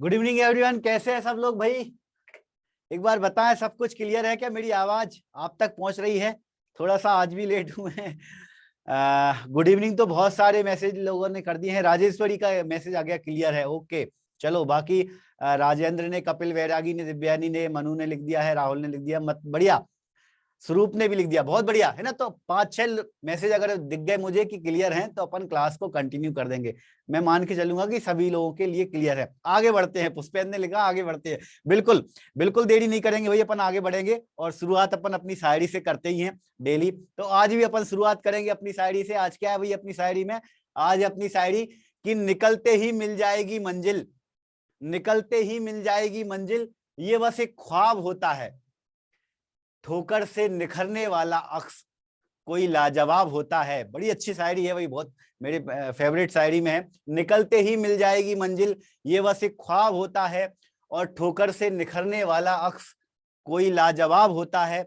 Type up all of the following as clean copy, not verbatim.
Good evening everyone, कैसे हैं सब लोग भाई। एक बार बताएं, सब कुछ क्लियर है क्या? मेरी आवाज आप तक पहुंच रही है? थोड़ा सा आज भी लेट हुए हैं। गुड इवनिंग तो बहुत सारे मैसेज लोगों ने कर दिए हैं। राजेश्वरी का मैसेज आ गया, क्लियर है, ओके। चलो बाकी राजेंद्र ने, कपिल वैरागी ने, दिव्यानी ने, मनु ने लिख दिया है, राहुल ने लिख दिया, मत बढ़िया। स्वरूप ने भी लिख दिया, बहुत बढ़िया है ना। तो 5-6 मैसेज अगर दिख गए मुझे कि क्लियर हैं तो अपन क्लास को कंटिन्यू कर देंगे। मैं मान के चलूंगा कि सभी लोगों के लिए क्लियर है। आगे बढ़ते हैं, पुष्पेंद्र ने लिखा आगे बढ़ते हैं। बिल्कुल बिल्कुल देरी नहीं करेंगे भाई, अपन आगे बढ़ेंगे। और शुरुआत अपन अपनी शायरी से करते ही हैं डेली, तो आज भी अपन शुरुआत करेंगे अपनी शायरी से। आज क्या है भाई अपनी शायरी में? आज अपनी शायरी कि निकलते ही मिल जाएगी मंजिल, निकलते ही मिल जाएगी मंजिल, ये बस एक ख्वाब होता है, ठोकर से निखरने वाला अक्स कोई लाजवाब होता है। बड़ी अच्छी शायरी है भाई, बहुत मेरे फेवरेट शायरी में है। निकलते ही मिल जाएगी मंजिल, ये बस एक ख्वाब होता है, और ठोकर से निखरने वाला अक्स कोई लाजवाब होता है।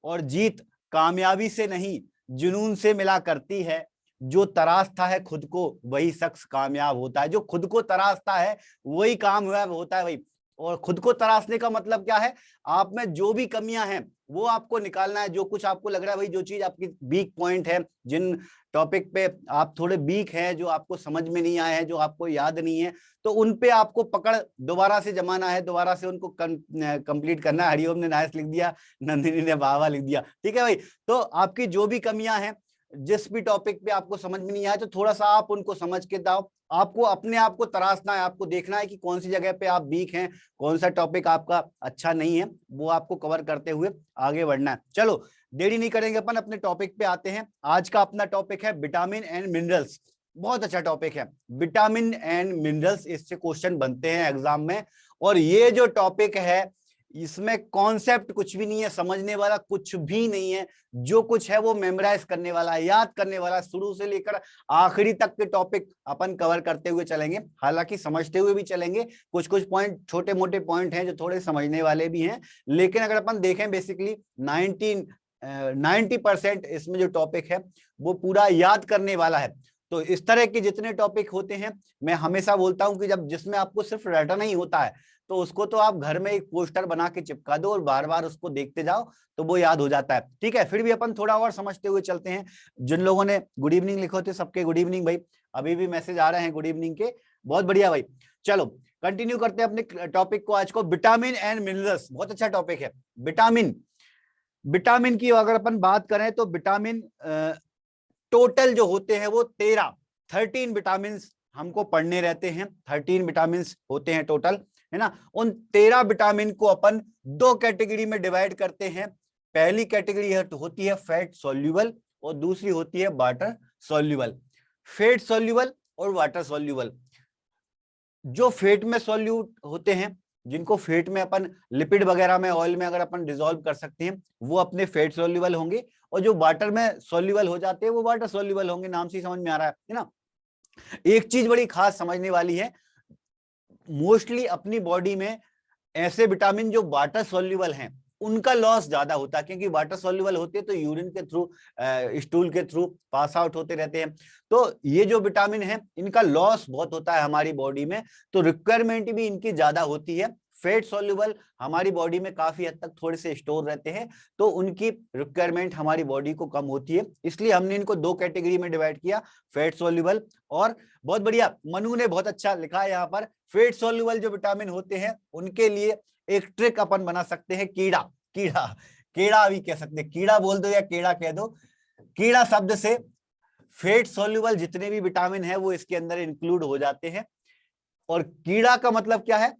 और जीत कामयाबी से नहीं जुनून से मिला करती है, जो तराशता है खुद को वही शख्स कामयाब होता है। जो खुद को तराशता है वही कामयाब होता है भाई। और खुद को तराशने का मतलब क्या है? आप में जो भी कमियां हैं वो आपको निकालना है। जो कुछ आपको लग रहा है भाई, जो चीज आपकी वीक पॉइंट है, जिन टॉपिक पे आप थोड़े वीक हैं, जो आपको समझ में नहीं आए हैं, जो आपको याद नहीं है, तो उन पे आपको पकड़ दोबारा से जमाना है, दोबारा से उनको कंप्लीट करना है। हरिओम ने नाइस लिख दिया, नंदिनी ने वाह वाह लिख दिया, ठीक है भाई। तो आपकी जो भी कमियां हैं, जिस भी टॉपिक पे आपको समझ में नहीं आया, तो थोड़ा सा आप उनको समझ के दाओ। आपको अपने आप को तराशना है, आपको देखना है कि कौन सी जगह पे आप वीक हैं, कौन सा टॉपिक आपका अच्छा नहीं है, वो आपको कवर करते हुए आगे बढ़ना है। चलो देरी नहीं करेंगे, अपन अपने टॉपिक पे आते हैं। आज का अपना टॉपिक है विटामिन एंड मिनरल्स। बहुत अच्छा टॉपिक है विटामिन एंड मिनरल्स, इससे क्वेश्चन बनते हैं एग्जाम में। और ये जो टॉपिक है, इसमें कॉन्सेप्ट कुछ भी नहीं है, समझने वाला कुछ भी नहीं है। जो कुछ है वो मेमोराइज करने वाला है, याद करने वाला, शुरू से लेकर आखिरी तक के टॉपिक अपन कवर करते हुए चलेंगे। हालांकि समझते हुए भी चलेंगे, कुछ कुछ पॉइंट, छोटे मोटे पॉइंट हैं जो थोड़े समझने वाले भी हैं। लेकिन अगर अपन देखें बेसिकली 90% इसमें जो टॉपिक है वो पूरा याद करने वाला है। तो इस तरह के जितने टॉपिक होते हैं, मैं हमेशा बोलता हूं कि जब जिसमें आपको सिर्फ रटना ही होता है, तो उसको तो आप घर में एक पोस्टर बना के चिपका दो और बार बार उसको देखते जाओ, तो वो याद हो जाता है। ठीक है, फिर भी अपन थोड़ा और समझते हुए चलते हैं। जिन लोगों ने गुड इवनिंग लिखे होते सबके गुड इवनिंग भाई, अभी भी मैसेज आ रहे हैं गुड इवनिंग के, बहुत बढ़िया भाई। चलो कंटिन्यू करते हैं अपने टॉपिक को आज को, विटामिन एंड मिनरल्स। बहुत अच्छा टॉपिक है विटामिन। विटामिन की अगर अपन बात करें तो विटामिन टोटल जो होते हैं वो 13 विटामिन हमको पढ़ने रहते हैं। 13 विटामिन होते हैं टोटल, है ना। उन 13 विटामिन को अपन 2 कैटेगरी में डिवाइड करते हैं। पहली कैटेगरी होती है फैट सॉल्यूबल और दूसरी होती है वाटर सॉल्यूबल। फैट सॉल्यूबल और वाटर सॉल्यूबल। जो फेट में सॉल्यूट होते हैं, जिनको फेट में अपन लिपिड वगैरह में, ऑयल में अगर अपन डिसॉल्व कर सकते हैं, वो अपने फेट सॉल्यूबल होंगे। और जो वाटर में सॉल्यूबल हो जाते हैं वो वाटर सॉल्यूबल होंगे। नाम से समझ में आ रहा है ना। एक चीज बड़ी खास समझने वाली है, मोस्टली अपनी बॉडी में ऐसे विटामिन जो वाटर सॉल्यूबल हैं उनका लॉस ज्यादा होता है, क्योंकि वाटर सॉल्यूबल होते हैं तो यूरिन के थ्रू, स्टूल के थ्रू पास आउट होते रहते हैं। तो ये जो विटामिन है इनका लॉस बहुत होता है हमारी बॉडी में, तो रिक्वायरमेंट भी इनकी ज्यादा होती है। फैट सॉल्यूबल हमारी बॉडी में काफी हद तक थोड़े से स्टोर रहते हैं, तो उनकी रिक्वायरमेंट हमारी बॉडी को कम होती है। इसलिए हमने इनको 2 कैटेगरी में डिवाइड किया, फैट सॉल्यूबल और, बहुत बढ़िया मनु ने बहुत अच्छा लिखा है यहाँ पर, फैट सॉल्यूबल जो विटामिन होते हैं उनके लिए एक ट्रिक अपन बना सकते हैं, कीड़ा। कीड़ा, कीड़ा भी कह सकते हैं, कीड़ा बोल दो या कीड़ा कह दो। कीड़ा शब्द से फैट सॉल्यूबल जितने भी विटामिन है वो इसके अंदर इंक्लूड हो जाते हैं। और कीड़ा का मतलब क्या है?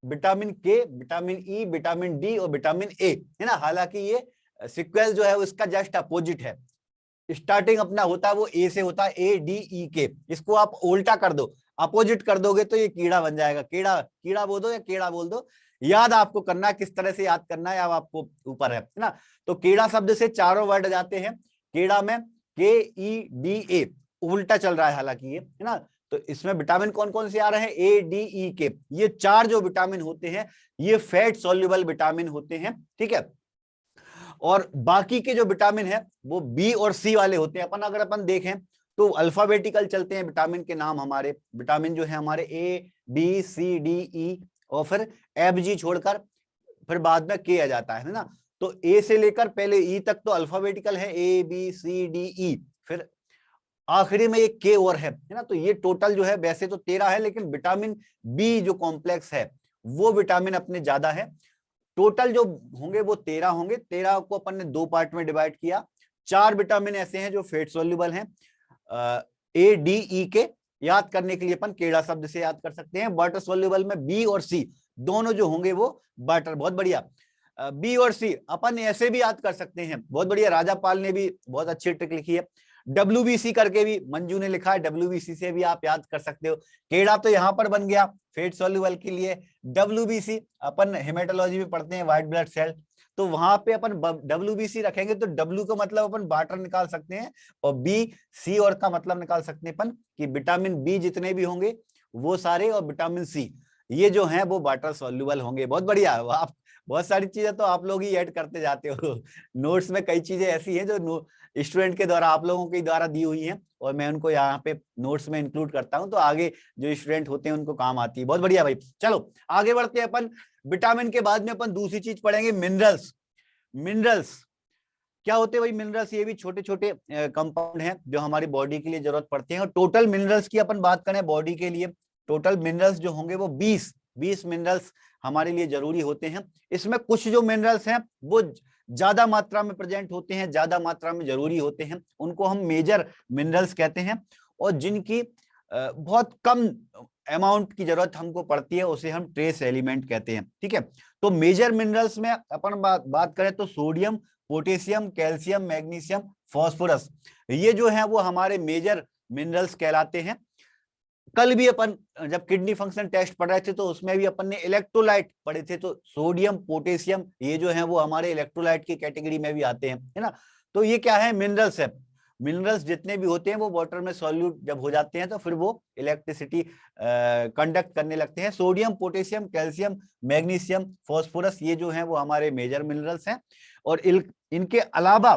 विटामिन के, विटामिन ई, विटामिन डी और विटामिन ए, है ना। हालांकि ये सीक्वेंस जो है उसका जस्ट अपोजिट है। स्टार्टिंग अपना होता है वो ए से होता है, ए डी ई के। इसको आप उल्टा कर दो, अपोजिट कर दोगे तो ये कीड़ा बन जाएगा। कीड़ा, कीड़ा बोल दो या कीड़ा बोल दो, याद आपको करना है, किस तरह से याद करना है अब आपको ऊपर है ना। तो कीड़ा शब्द से चारों वर्ड जाते हैं। कीड़ा में के ई डी ए उल्टा चल रहा है हालांकि ये, है ना। तो इसमें विटामिन कौन कौन से आ रहे हैं? ए डी ई के। ये 4 जो विटामिन होते हैं ये फैट सॉल्युबल विटामिन होते हैं, ठीक है। और बाकी के जो विटामिन है वो बी और सी वाले होते हैं। अगर अपन देखें तो अल्फाबेटिकल चलते हैं विटामिन के नाम हमारे। विटामिन जो है हमारे A B C D E और फिर एफ जी छोड़कर फिर बाद में के आ जाता है ना। तो ए से लेकर पहले ई तक तो अल्फाबेटिकल है, A B C D E, फिर आखिरी में एक के और है ना। तो ये टोटल जो है वैसे तो 13 है, लेकिन विटामिन बी जो कॉम्प्लेक्स है वो विटामिन अपने ज्यादा है। टोटल जो होंगे वो 13 होंगे। 13 को अपन ने 2 पार्ट में डिवाइड किया। 4 विटामिन ऐसे हैं जो फेट सोल्यूबल हैं, ए डी ई के। याद करने के लिए अपन केड़ा शब्द से याद कर सकते हैं। वाटर सोल्यूबल में बी और सी दोनों जो होंगे वो वाटर। बहुत बढ़िया। बी और सी अपन ऐसे भी याद कर सकते हैं, बहुत बढ़िया। राजा पाल ने भी बहुत अच्छी ट्रिक लिखी है, WBC करके भी मंजू ने लिखा है, WBC से भी आप याद कर सकते हो। केड़ा तो यहां पर बन गया फेट सोल्यूबल के लिए। WBC अपन हेमेटोलॉजी में पढ़ते हैं, व्हाइट ब्लड सेल, तो वहां पे अपन WBC रखेंगे तो W का मतलब अपन वाटर निकाल सकते हैं, और बी सी और का मतलब निकाल सकते हैं अपन कि विटामिन बी जितने भी होंगे वो सारे, और विटामिन सी ये जो है वो वाटर सोल्यूबल होंगे। बहुत बढ़िया। आप बहुत सारी चीजें तो आप लोग ही ऐड करते जाते हो नोट्स में। कई चीजें ऐसी हैं जो स्टूडेंट के द्वारा, आप लोगों के द्वारा दी हुई हैं, और मैं उनको यहाँ पे नोट्स में इंक्लूड करता हूं, तो आगे जो स्टूडेंट होते हैं उनको काम आती है। बहुत बढ़िया भाई। चलो आगे बढ़ते हैं अपन। विटामिन के बाद में अपन दूसरी चीज पढ़ेंगे, मिनरल्स। मिनरल्स क्या होते हैं भाई? मिनरल्स ये भी छोटे छोटे कंपाउंड हैं जो हमारी बॉडी के लिए जरूरत पड़ते हैं। और टोटल मिनरल्स की अपन बात करें बॉडी के लिए, टोटल मिनरल्स जो होंगे वो 20 मिनरल्स हमारे लिए जरूरी होते हैं। इसमें कुछ जो मिनरल्स हैं वो ज्यादा मात्रा में प्रेजेंट होते हैं, ज्यादा मात्रा में जरूरी होते हैं, उनको हम मेजर मिनरल्स कहते हैं। और जिनकी बहुत कम अमाउंट की जरूरत हमको पड़ती है उसे हम ट्रेस एलिमेंट कहते हैं। ठीक है, तो मेजर मिनरल्स में अपन बात करें तो sodium, potassium, calcium, magnesium, phosphorus, ये जो है वो हमारे मेजर मिनरल्स कहलाते हैं। कल भी अपन जब किडनी फंक्शन टेस्ट पढ़ रहे थे तो उसमें भी अपन ने इलेक्ट्रोलाइट पढ़े थे, तो सोडियम, पोटेशियम ये जो है वो हमारे इलेक्ट्रोलाइट की कैटेगरी में भी आते हैं, है ना। तो ये क्या है? मिनरल्स है। मिनरल्स जितने भी होते हैं वो वाटर में सॉल्यूट जब हो जाते हैं तो फिर वो इलेक्ट्रिसिटी कंडक्ट करने लगते हैं। Sodium, potassium, calcium, magnesium, phosphorus ये जो है वो हमारे मेजर मिनरल्स हैं। और इनके अलावा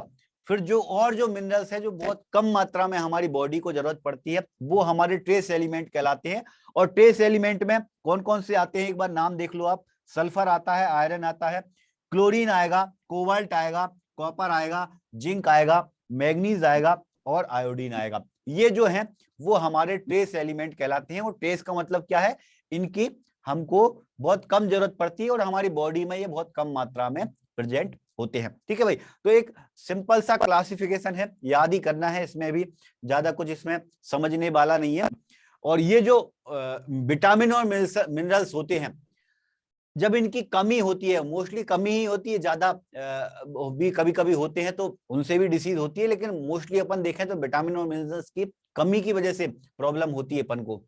फिर जो मिनरल्स है जो बहुत कम मात्रा में हमारी बॉडी को जरूरत पड़ती है वो हमारे ट्रेस एलिमेंट कहलाते हैं। और ट्रेस एलिमेंट में कौन कौन से आते हैं एक बार नाम देख लो आप। सल्फर आता है, आयरन आता है, क्लोरीन आएगा, कोबाल्ट आएगा, कॉपर आएगा, जिंक आएगा, मैग्नीज आएगा और आयोडीन आएगा। ये जो है वो हमारे ट्रेस एलिमेंट कहलाते हैं। और ट्रेस का मतलब क्या है? इनकी हमको बहुत कम जरूरत पड़ती है और हमारी बॉडी में ये बहुत कम मात्रा में प्रेजेंट होते हैं। ठीक है भाई, तो एक सिंपल सा क्लासिफिकेशन है, याद ही करना है, इसमें भी ज्यादा कुछ इसमें समझने वाला नहीं है। और ये जो विटामिन और मिनरल्स होते हैं जब इनकी कमी होती है, मोस्टली कमी ही होती है, ज्यादा भी कभी कभी होते हैं तो उनसे भी डिसीज होती है, लेकिन मोस्टली अपन देखें तो विटामिन और मिनरल्स की कमी की वजह से प्रॉब्लम होती है अपन को।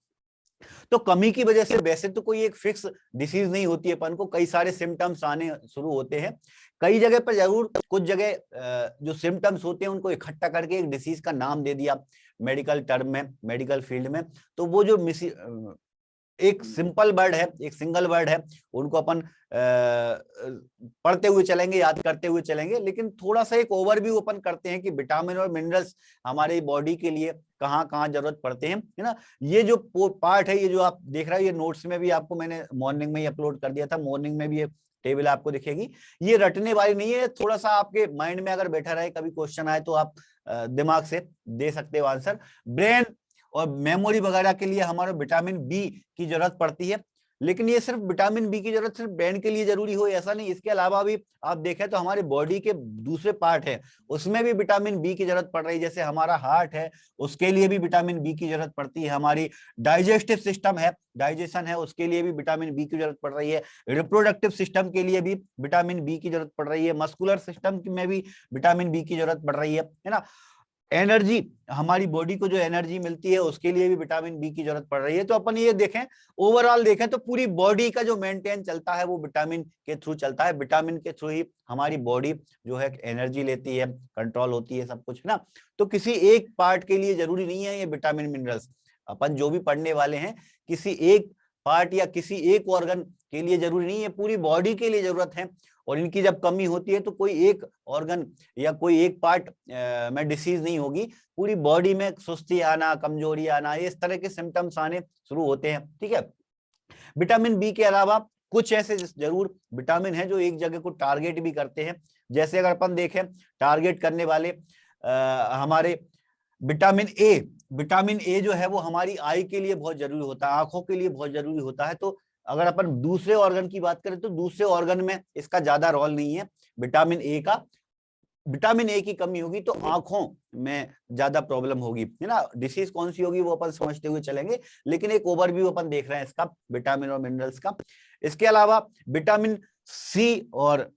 तो कमी की वजह से वैसे तो कोई एक फिक्स डिसीज नहीं होती है अपन को, कई सारे सिम्टम्स आने शुरू होते हैं। कई जगह पर जरूर कुछ जगह जो सिम्टम्स होते हैं उनको इकट्ठा करके एक डिसीज का नाम दे दिया मेडिकल टर्म में, मेडिकल फील्ड में। तो वो जो एक सिंपल वर्ड है, एक सिंगल वर्ड है, उनको अपन पढ़ते हुए चलेंगे, याद करते हुए चलेंगे। लेकिन थोड़ा सा एक ओवरव्यू अपन करते हैं कि विटामिन और मिनरल्स हमारे बॉडी के लिए कहाँ कहाँ जरूरत पड़ते हैं, है ना। ये जो पार्ट है, ये जो आप देख रहे हो, ये नोट्स में भी आपको मैंने मॉर्निंग में ही अपलोड कर दिया था, मॉर्निंग में भी ये टेबल आपको दिखेगी। ये रटने वाली नहीं है, थोड़ा सा आपके माइंड में अगर बैठा रहे, कभी क्वेश्चन आए तो आप दिमाग से दे सकते हो आंसर। ब्रेन और मेमोरी वगैरह के लिए हमारे विटामिन बी की जरूरत पड़ती है। लेकिन ये सिर्फ विटामिन बी की जरूरत सिर्फ ब्रेन के लिए जरूरी हो ऐसा नहीं, इसके अलावा भी आप देखें तो हमारे बॉडी के दूसरे पार्ट है उसमें भी विटामिन बी की जरूरत पड़ रही है। जैसे हमारा हार्ट है उसके लिए भी विटामिन बी की जरूरत पड़ती है, हमारी डाइजेस्टिव सिस्टम है, डाइजेशन है, उसके लिए भी विटामिन बी की जरूरत पड़ रही है, रिप्रोडक्टिव सिस्टम के लिए भी विटामिन बी की जरूरत पड़ रही है, मस्कुलर सिस्टम में भी विटामिन बी की जरूरत पड़ रही है ना। एनर्जी, हमारी बॉडी को जो एनर्जी मिलती है उसके लिए भी विटामिन बी की जरूरत पड़ रही है। तो अपन ये देखें, ओवरऑल देखें तो पूरी बॉडी का जो मेंटेन चलता है वो विटामिन के थ्रू चलता है। विटामिन के थ्रू ही हमारी बॉडी जो है एनर्जी लेती है, कंट्रोल होती है, सब कुछ ना। तो किसी एक पार्ट के लिए जरूरी नहीं है ये विटामिन मिनरल्स। अपन जो भी पढ़ने वाले हैं किसी एक पार्ट या किसी एक ऑर्गन के लिए जरूरी नहीं है, पूरी बॉडी के लिए जरूरत है। और इनकी जब कमी होती है तो कोई एक ऑर्गन या कोई एक पार्ट में डिसीज नहीं होगी, पूरी बॉडी में सुस्ती आना, कमजोरी आना, इस तरह के सिम्टम्स आने शुरू होते हैं। ठीक है, विटामिन बी के अलावा कुछ ऐसे जरूर विटामिन है जो एक जगह को टारगेट भी करते हैं। जैसे अगर अपन देखें टारगेट करने वाले हमारे विटामिन ए जो है वो हमारी आई के लिए बहुत जरूरी होता है, आंखों के लिए बहुत जरूरी होता है। तो अगर अपन दूसरे ऑर्गन की बात करें तो दूसरे ऑर्गन में इसका ज्यादा रोल नहीं है विटामिन ए का। विटामिन ए की कमी होगी तो आंखों में ज्यादा प्रॉब्लम होगी, है ना। डिसीज कौन सी होगी वो अपन समझते हुए चलेंगे, लेकिन एक ओवरव्यू अपन देख रहे हैं इसका विटामिन और मिनरल्स का। इसके अलावा विटामिन सी और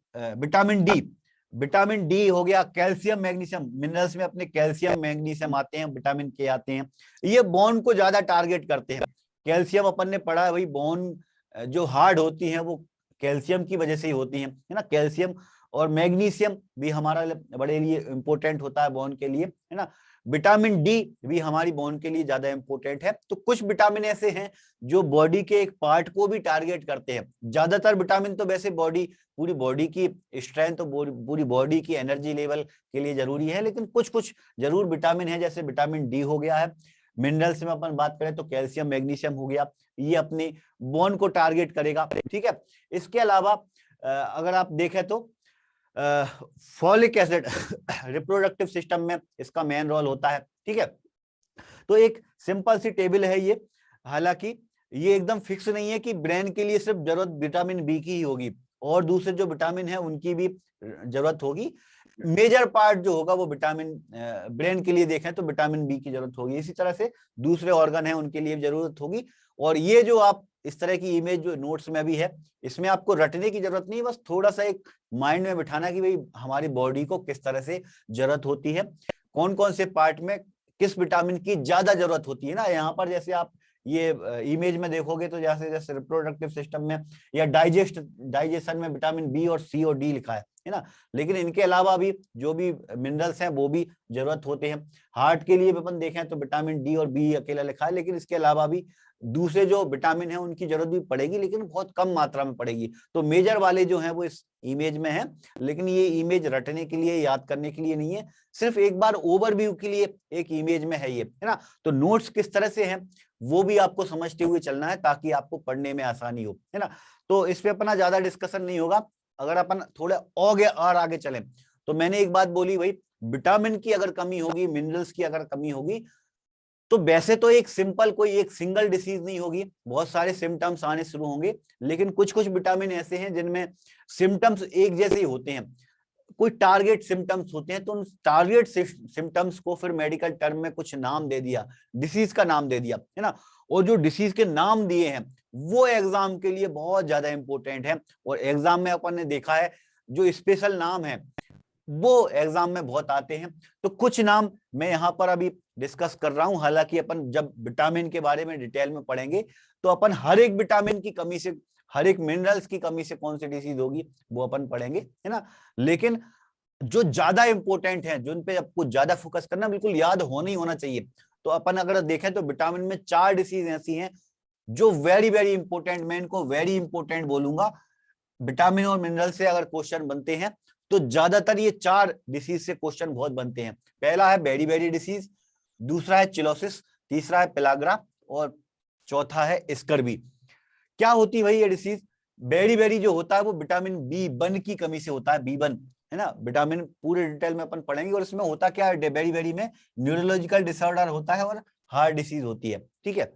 विटामिन डी हो गया, कैल्शियम मैग्नीशियम, मिनरल्स में अपने कैल्शियम मैग्नीशियम आते हैं, विटामिन के आते हैं, ये बोन को ज्यादा टारगेट करते हैं। कैल्शियम अपन ने पढ़ा है भाई, बोन जो हार्ड होती है वो कैल्शियम की वजह से ही होती है ना। कैल्शियम और मैग्नीशियम भी हमारा बड़े लिए इंपॉर्टेंट होता है बोन के लिए, है ना। विटामिन डी भी हमारी बोन के लिए ज्यादा इंपॉर्टेंट है। तो कुछ विटामिन ऐसे हैं जो बॉडी के एक पार्ट को भी टारगेट करते हैं। ज्यादातर विटामिन तो वैसे पूरी बॉडी की स्ट्रेंथ तो पूरी बॉडी की एनर्जी लेवल के लिए जरूरी है, लेकिन कुछ कुछ जरूर विटामिन है, जैसे विटामिन डी हो गया है। मिनरल्स में अपन बात करें तो कैल्शियम मैग्नीशियम हो गया, ये अपनी बोन को टारगेट करेगा, ठीक है। इसके अलावा अगर आप देखें तो फॉलिक एसिड रिप्रोडक्टिव सिस्टम में इसका मेन रोल होता है, ठीक है। तो एक सिंपल सी टेबल है ये, हालांकि ये एकदम फिक्स नहीं है कि ब्रेन के लिए सिर्फ जरूरत विटामिन बी की ही होगी, और दूसरे जो विटामिन है उनकी भी जरूरत होगी। मेजर पार्ट जो होगा वो विटामिन ब्रेन के लिए देखें तो विटामिन बी की जरूरत होगी, इसी तरह से दूसरे ऑर्गन है उनके लिए जरूरत होगी। और ये जो आप इस तरह की इमेज जो नोट्स में भी है, इसमें आपको रटने की जरूरत नहीं, बस थोड़ा सा एक माइंड में बिठाना कि भाई हमारी बॉडी को किस तरह से जरूरत होती है, कौन कौन से पार्ट में किस विटामिन की ज्यादा जरूरत होती है ना। यहाँ पर जैसे आप ये इमेज में देखोगे तो जैसे जैसे रिप्रोडक्टिव सिस्टम में या डाइजेशन में विटामिन बी और सी और डी लिखा है ना। लेकिन इनके अलावा भी जो भी मिनरल्स हैं वो भी जरूरत होते हैं। हार्ट के लिए भी अपन देखें तो विटामिन डी और बी अकेला लिखा है, लेकिन इसके अलावा भी दूसरे जो विटामिन है उनकी जरूरत भी पड़ेगी, लेकिन बहुत कम मात्रा में पड़ेगी। तो मेजर वाले जो हैं वो इस इमेज में है, लेकिन ये इमेज रटने के लिए याद करने के लिए नहीं है, सिर्फ एक बार ओवरव्यू के लिए एक इमेज में है ये, है ना। तो नोट्स किस तरह से हैं वो भी आपको समझते हुए चलना है ताकि आपको पढ़ने में आसानी हो, है ना। तो इस पे अपना ज्यादा डिस्कशन नहीं होगा। अगर अपन थोड़े और आगे चलें तो मैंने एक बात बोली भाई, विटामिन की अगर कमी होगी, मिनरल्स की अगर कमी होगी, तो वैसे तो एक सिंपल कोई एक सिंगल डिसीज नहीं होगी, बहुत सारे सिम्टम्स आने शुरू होंगे। लेकिन कुछ कुछ विटामिन ऐसे हैं जिनमें सिम्टम्स एक जैसे ही होते हैं, कोई टारगेट सिम्टम्स होते हैं, तो उन टारगेट सिम्टम्स को फिर मेडिकल टर्म में कुछ नाम दे दिया, डिसीज का नाम दे दिया, है ना। और जो डिसीज के नाम दिए हैं वो एग्जाम के लिए बहुत ज्यादा इंपॉर्टेंट है। और एग्जाम में अपन ने देखा है जो स्पेशल नाम है वो एग्जाम में बहुत आते हैं। तो कुछ नाम मैं यहाँ पर अभी डिस्कस कर रहा हूं, हालांकि अपन जब विटामिन के बारे में डिटेल में पढ़ेंगे तो अपन हर एक विटामिन की कमी से, हर एक मिनरल्स की कमी से कौन सी डिसीज होगी वो अपन पढ़ेंगे, है ना। लेकिन जो ज्यादा इंपॉर्टेंट है, जिन पे आपको ज्यादा फोकस करना, बिल्कुल याद होना ही होना चाहिए। तो अपन अगर देखें तो विटामिन में 4 डिसीज ऐसी हैं जो वेरी वेरी इंपॉर्टेंट, मैं इनको वेरी इंपॉर्टेंट बोलूंगा। विटामिन और मिनरल से अगर क्वेश्चन बनते हैं तो ज्यादातर ये 4 डिसीज से क्वेश्चन बहुत बनते हैं। पहला है बेरी बेरी डिसीज, दूसरा है चिलोसिस, तीसरा है पेलाग्रा और चौथा है स्कर्वी। क्या होती है भाई ये डिसीज? बेरी बेरी जो होता है वो विटामिन बी1 की कमी से होता है, बी1, है ना। विटामिन पूरे डिटेल में अपन पढ़ेंगे। और इसमें होता क्या है, बेरी बेरी में न्यूरोलॉजिकल डिसऑर्डर होता है और हार्ट डिसीज होती है, ठीक है।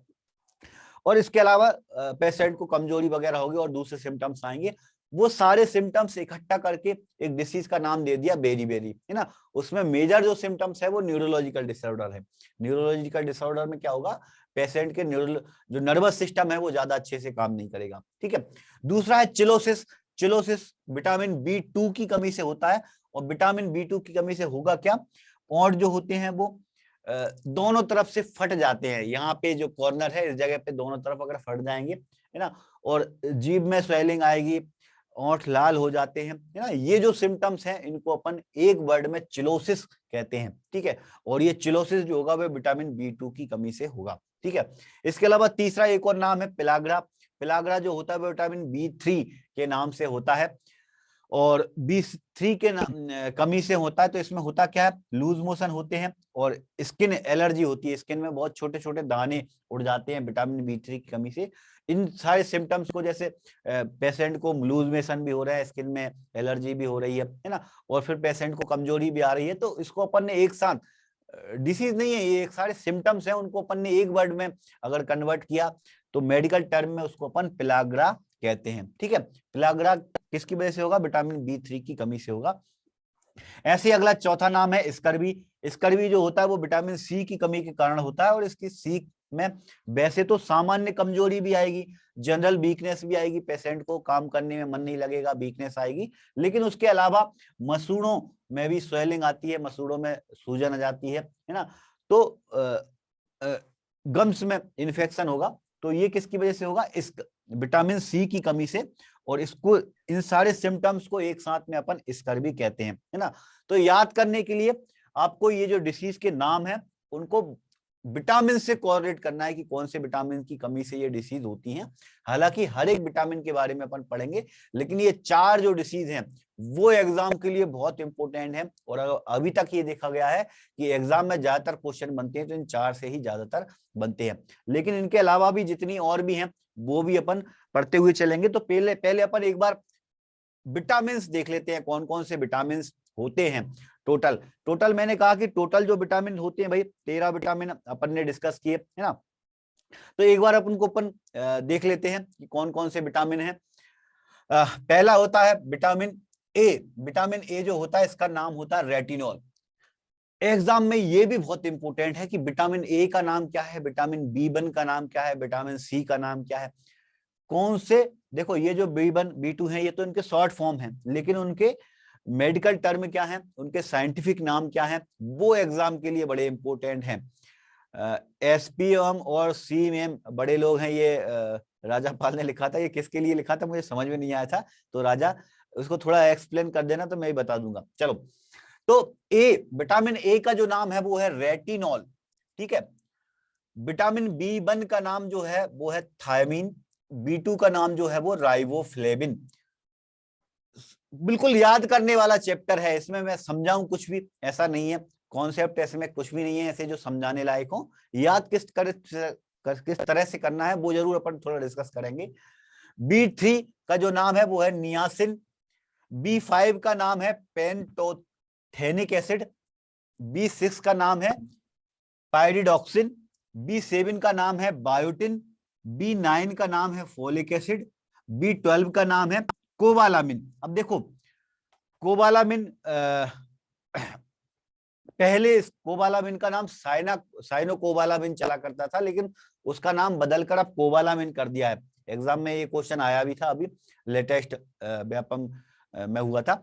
और इसके अलावा पेशेंट को कमजोरी वगैरह होगी और दूसरे सिम्टम्स आएंगे। वो सारे सिम्टम्स इकट्ठा करके एक डिसीज का नाम दे दिया बेरी बेरी, है ना। उसमें मेजर जो सिम्टम्स है वो न्यूरोलॉजिकल डिसऑर्डर है। न्यूरोलॉजिकल डिसऑर्डर में क्या होगा, पेशेंट के जो नर्वस सिस्टम है वो ज्यादा अच्छे से काम नहीं करेगा, ठीक है। दूसरा है चिलोसिस। चिलोसिस विटामिन बी2 की कमी से होता है। और विटामिन बी2 की कमी से होगा क्या, और जो होते हैं वो दोनों तरफ से फट जाते हैं। यहाँ पे जो कॉर्नर है इस जगह पे दोनों तरफ अगर फट जाएंगे, है ना, और जीभ में स्वेलिंग आएगी, ओंठ लाल हो जाते हैं, है ना। ये जो सिम्टम्स हैं इनको अपन एक वर्ड में चिलोसिस कहते हैं, ठीक है। और ये चिलोसिस जो होगा वो विटामिन बी2 की कमी से होगा, ठीक है। इसके अलावा तीसरा एक और नाम है पेलाग्रा। पेलाग्रा जो होता है वो विटामिन बी3 के नाम से होता है। और B3 के कमी से होता है। तो इसमें होता क्या है, लूज मोशन होते हैं और स्किन एलर्जी होती है, स्किन में बहुत छोटे छोटे दाने उड़ जाते हैं विटामिन B3 की कमी से। इन सारे सिम्टम्स को, जैसे पेशेंट को लूज मोशन भी हो रहा है, स्किन में एलर्जी भी हो रही है ना, और फिर पेशेंट को कमजोरी भी आ रही है, तो इसको अपन ने एक साथ, डिसीज नहीं है ये, एक सारे सिम्टम्स हैं, उनको अपन ने एक वर्ड में अगर कन्वर्ट किया तो मेडिकल टर्म में उसको अपन पिलाग्रा कहते हैं। ठीक है, पिलाग्रा किसकी वजह से होगा, विटामिन B3 की कमी से होगा। ऐसे अगला चौथा नाम है स्कर्वी। स्कर्वी जो होता है वो विटामिन C की कमी के कारण होता है, और इसकी C में वैसे तो सामान्य कमजोरी भी आएगी, जनरल वीकनेस भी आएगी, पेशेंट को काम करने में मन नहीं लगेगा, वीकनेस आएगी, लेकिन उसके अलावा मसूड़ों में भी स्वेलिंग आती है, मसूड़ों में सूजन आ जाती है ना, तो गम्स में इन्फेक्शन होगा। तो ये किसकी वजह से होगा, इस विटामिन C की कमी से। और इसको, इन सारे सिम्टम्स को एक साथ में अपन स्कर्वी कहते हैं, है ना। तो याद करने के लिए आपको ये जो डिसीज के नाम है उनको विटामिन से कोरिलेट करना है कि कौन से विटामिन की कमी से ये डिसीज होती हैं। हालांकि हर एक विटामिन के बारे में अपन पढ़ेंगे, लेकिन ये चार जो डिसीज हैं वो एग्जाम के लिए बहुत इंपॉर्टेंट है। और अभी तक ये देखा गया है कि एग्जाम में ज्यादातर क्वेश्चन बनते हैं तो इन चार से ही ज्यादातर बनते हैं, लेकिन इनके अलावा भी जितनी और भी हैं वो भी अपन पढ़ते हुए चलेंगे। तो पहले अपन एक बार विटामिन देख लेते हैं, कौन कौन से विटामिन होते हैं। टोटल मैंने कहा कि टोटल जो विटामिन होते हैं भाई 13 विटामिन अपन ने डिस्कस किए, है ना। तो एक बार अपन देख लेते हैं कि कौन कौन से विटामिन हैं। पहला होता है विटामिन ए। विटामिन ए जो होता है इसका नाम होता है रेटिनॉल। एग्जाम में ये भी बहुत इंपॉर्टेंट है कि विटामिन ए का नाम क्या है, विटामिन B1 का नाम क्या है, विटामिन C का नाम क्या है, कौन से। देखो ये जो B1 B2 है ये तो इनके शॉर्ट फॉर्म है, लेकिन उनके मेडिकल टर्म क्या है, उनके साइंटिफिक नाम क्या है, वो एग्जाम के लिए बड़े इंपॉर्टेंट हैं। SPM और CM बड़े लोग हैं, ये राजा पाल ने लिखा था। ये किसके लिए लिखा था मुझे समझ में नहीं आया था, तो राजा उसको थोड़ा एक्सप्लेन कर देना तो मैं ही बता दूंगा। चलो, तो विटामिन ए का जो नाम है वो है रेटिनॉल। ठीक है, विटामिन B1 का नाम जो है वो है थायमीन, B2 का नाम जो है वो राइबोफ्लेविन। बिल्कुल याद करने वाला चैप्टर है, इसमें मैं समझाऊं कुछ भी ऐसा नहीं है, कॉन्सेप्ट ऐसे में कुछ भी नहीं है ऐसे जो समझाने लायक हो। याद किस तरह से करना है वो जरूर अपन थोड़ा डिस्कस करेंगे। B3 का जो नाम है वो है नियासिन, B5 का नाम है पेंटोथेनिक एसिड, B6 का नाम है पायरिडॉक्सिन, B7 का नाम है बायोटिन, B9 का नाम है फोलिक एसिड, B12 का नाम है कोबालामिन। अब देखो कोबालामिन, पहले कोबालामिन का नाम साइनोकोबालामिन चला करता था, लेकिन उसका नाम बदलकर अब कोबालामिन कर दिया है। एग्जाम में ये क्वेश्चन आया भी था, अभी लेटेस्ट व्यापम में हुआ था।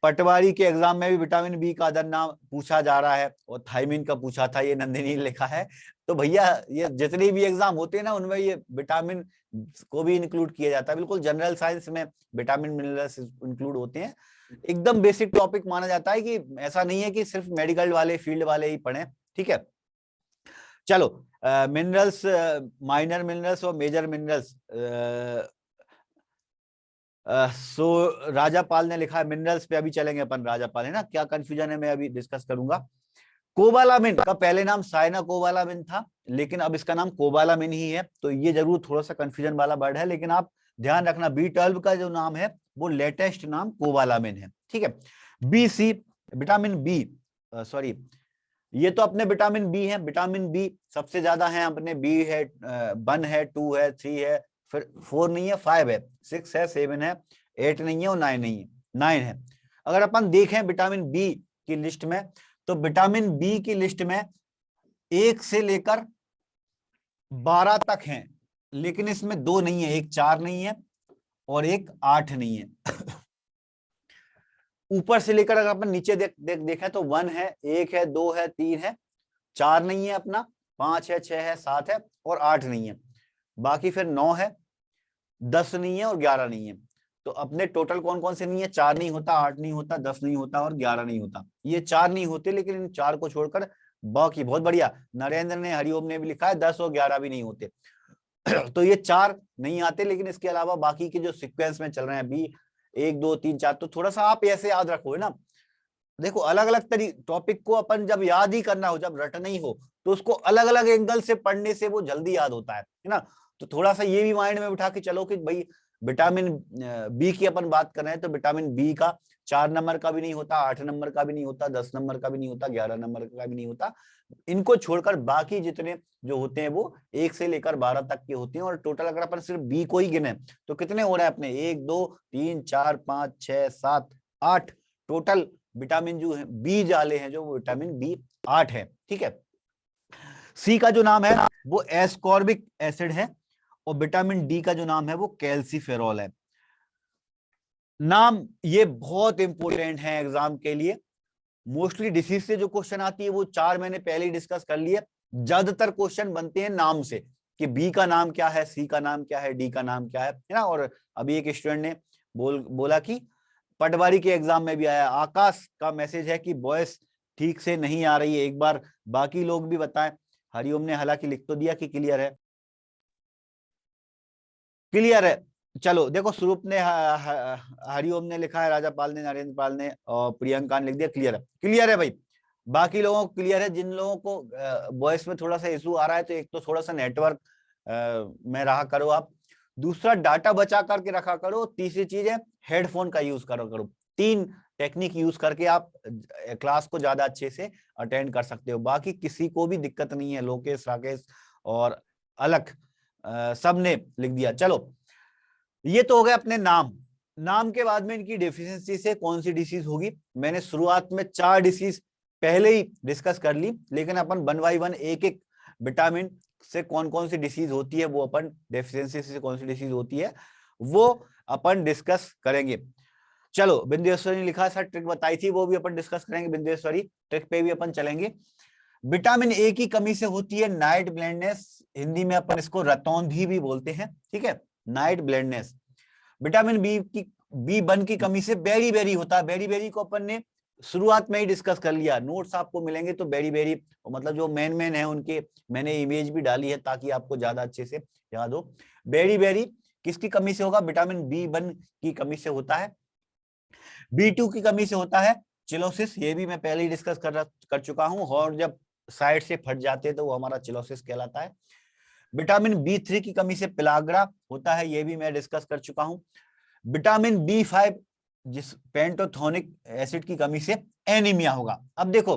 पटवारी के एग्जाम में भी विटामिन B का अदर नाम पूछा जा रहा है, और थायमीन का पूछा था, ये नंदिनी ने लिखा है। तो भैया ये जितने भी एग्जाम होते हैं ना उनमें ये विटामिन को भी इंक्लूड किया जाता है। बिल्कुल जनरल साइंस में विटामिन मिनरल्स इंक्लूड होते हैं। एकदम बेसिक टॉपिक माना जाता है, कि ऐसा नहीं है कि सिर्फ मेडिकल वाले फील्ड वाले ही पढ़ें। ठीक है, चलो मिनरल्स, माइनर मिनरल्स और मेजर मिनरल्स। राजा पाल ने लिखा है मिनरल्स पे, अभी चलेंगे अपन। राजा पाल है ना, क्या कंफ्यूजन है मैं अभी डिस्कस करूंगा। कोबालामिन का पहले नाम साइना कोबालामिन था, लेकिन अब इसका नाम कोबालामिन ही है, तो ये जरूर थोड़ा सा कंफ्यूजन वाला वर्ड है, लेकिन आप ध्यान रखना B12 का जो नाम है वो लेटेस्ट नाम कोबालामिन है। ठीक है, BC विटामिन B, सॉरी ये तो अपने विटामिन B है। विटामिन B सबसे ज्यादा है अपने, B है 1 है 2 है 3 है, फिर 4 नहीं है 5 है 6 है 7 है 8 नहीं है और 9 नहीं है 9 है। अगर अपन देखें विटामिन B की लिस्ट में, तो विटामिन B की लिस्ट में 1 से लेकर 12 तक हैं, लेकिन इसमें 2 नहीं है, एक 4 नहीं है और एक 8 नहीं है। ऊपर से लेकर अगर अपन नीचे देखें तो 1 है, 1 है, 2 है, 3 है, 4 नहीं है अपना, 5 है, 6 है, 7 है और 8 नहीं है। बाकी फिर 9 है, 10 नहीं है और 11 नहीं है। तो अपने टोटल कौन कौन से नहीं है, 4 नहीं होता, 8 नहीं होता, 10 नहीं होता और 11 नहीं होता। ये 4 नहीं होते, लेकिन इन 4 को छोड़कर बाकी, बहुत बढ़िया नरेंद्र ने, हरिओम ने भी लिखा है 10 और 11 भी नहीं होते। तो ये 4 नहीं आते, लेकिन इसके अलावा बाकी के जो सीक्वेंस में चल रहे हैं B 1 2 3 4, तो थोड़ा सा आप ऐसे याद रखो है ना। देखो अलग अलग टॉपिक को अपन जब याद ही करना हो, जब रटना ही हो, तो उसको अलग अलग एंगल से पढ़ने से वो जल्दी याद होता है ना। तो थोड़ा सा ये भी माइंड में बिठा के चलो कि भाई विटामिन बी की अपन बात कर रहे हैं, तो विटामिन बी का 4 नंबर का भी नहीं होता, 8 नंबर का भी नहीं होता, 10 नंबर का भी नहीं होता, 11 नंबर का भी नहीं होता। इनको छोड़कर बाकी जितने जो होते हैं वो 1 से लेकर 12 तक के होते हैं। और टोटल अगर अपन सिर्फ बी को ही गिने तो कितने हो रहे हैं अपने, 1 2 3 4 5 6 7 8 टोटल विटामिन जो है बी जाले हैं, जो विटामिन बी 8 है। ठीक है। सी का जो नाम है वो एस्कॉर्बिक एसिड है, और विटामिन डी का जो नाम है वो कैल्सीफेरॉल है। नाम ये बहुत इंपॉर्टेंट है एग्जाम के लिए। मोस्टली डिसीज से जो क्वेश्चन आती है वो 4 मैंने पहले ही डिस्कस कर लिए। ज्यादातर क्वेश्चन बनते हैं नाम से, कि बी का नाम क्या है, सी का नाम क्या है, डी का नाम क्या है ना। और अभी एक स्टूडेंट ने बोला कि पटवारी के एग्जाम में भी आया, आकाश का मैसेज है कि वॉइस ठीक से नहीं आ रही है, एक बार बाकी लोग भी बताएं। हरिओम ने हालांकि लिख तो दिया कि क्लियर है, क्लियर है। चलो देखो, स्वरूप ने हरिओम ने लिखा है, राजा पाल ने, नरेंद्र पाल ने और प्रियंका ने लिख दिया क्लियर है। क्लियर है भाई, बाकी लोगों को क्लियर है। जिन लोगों को वॉइस में थोड़ा सा इशू आ रहा है, तो एक तो थोड़ा सा नेटवर्क में रहा करो आप, दूसरा डाटा बचा करके रखा करो, तीसरी चीज है हेडफोन का यूज करो। 3 टेक्निक यूज करके आप क्लास को ज्यादा अच्छे से अटेंड कर सकते हो। बाकी किसी को भी दिक्कत नहीं है, लोकेश, राकेश और अलख सब ने लिख दिया। चलो ये तो हो गए अपने नाम। नाम के बाद में इनकी डेफिशिएंसी से कौन सी डिसीज होगी, मैंने शुरुआत में 4 डिसीज पहले ही डिस्कस कर ली, लेकिन अपन 1 बाय 1 एक एक विटामिन से कौन कौन सी डिसीज होती है, वो अपन डेफिशिएंसी से कौन सी डिसीज होती है वो अपन डिस्कस करेंगे। चलो बिंदेश्वरी ने लिखा सर ट्रिक बताई थी, वो भी अपन डिस्कस करेंगे। बिंदेश्वरी ट्रिक पे भी अपन चलेंगे। विटामिन ए की कमी से होती है नाइट ब्लाइंडनेस, हिंदी में अपन इसको रतौंधी भी बोलते हैं। ठीक है, नाइट ब्लाइंडनेस। विटामिन बी1 की कमी से बेरी बेरी होता है। बेरी बेरी को अपन ने शुरुआत में ही डिस्कस कर लिया, नोट्स आपको मिलेंगे तो बेरी बेरी मतलब जो मेन है उनके मैंने इमेज भी डाली है ताकि आपको ज्यादा अच्छे से याद हो। बेरी बेरी किसकी कमी से होगा, विटामिन बी1 की कमी से होता है। बी2 की कमी से होता है चिलोसिस, ये भी मैं पहले ही डिस्कस कर चुका हूं, और जब साइड से फट जाते हैं तो वो हमारा चिलोसिस कहलाता है। विटामिन बी3 की कमी से पिलाग्रा होता है, ये भी मैं डिस्कस कर चुका हूं। विटामिन बी5 जिस पेंटोथोनिक एसिड की कमी से एनीमिया होगा। अब देखो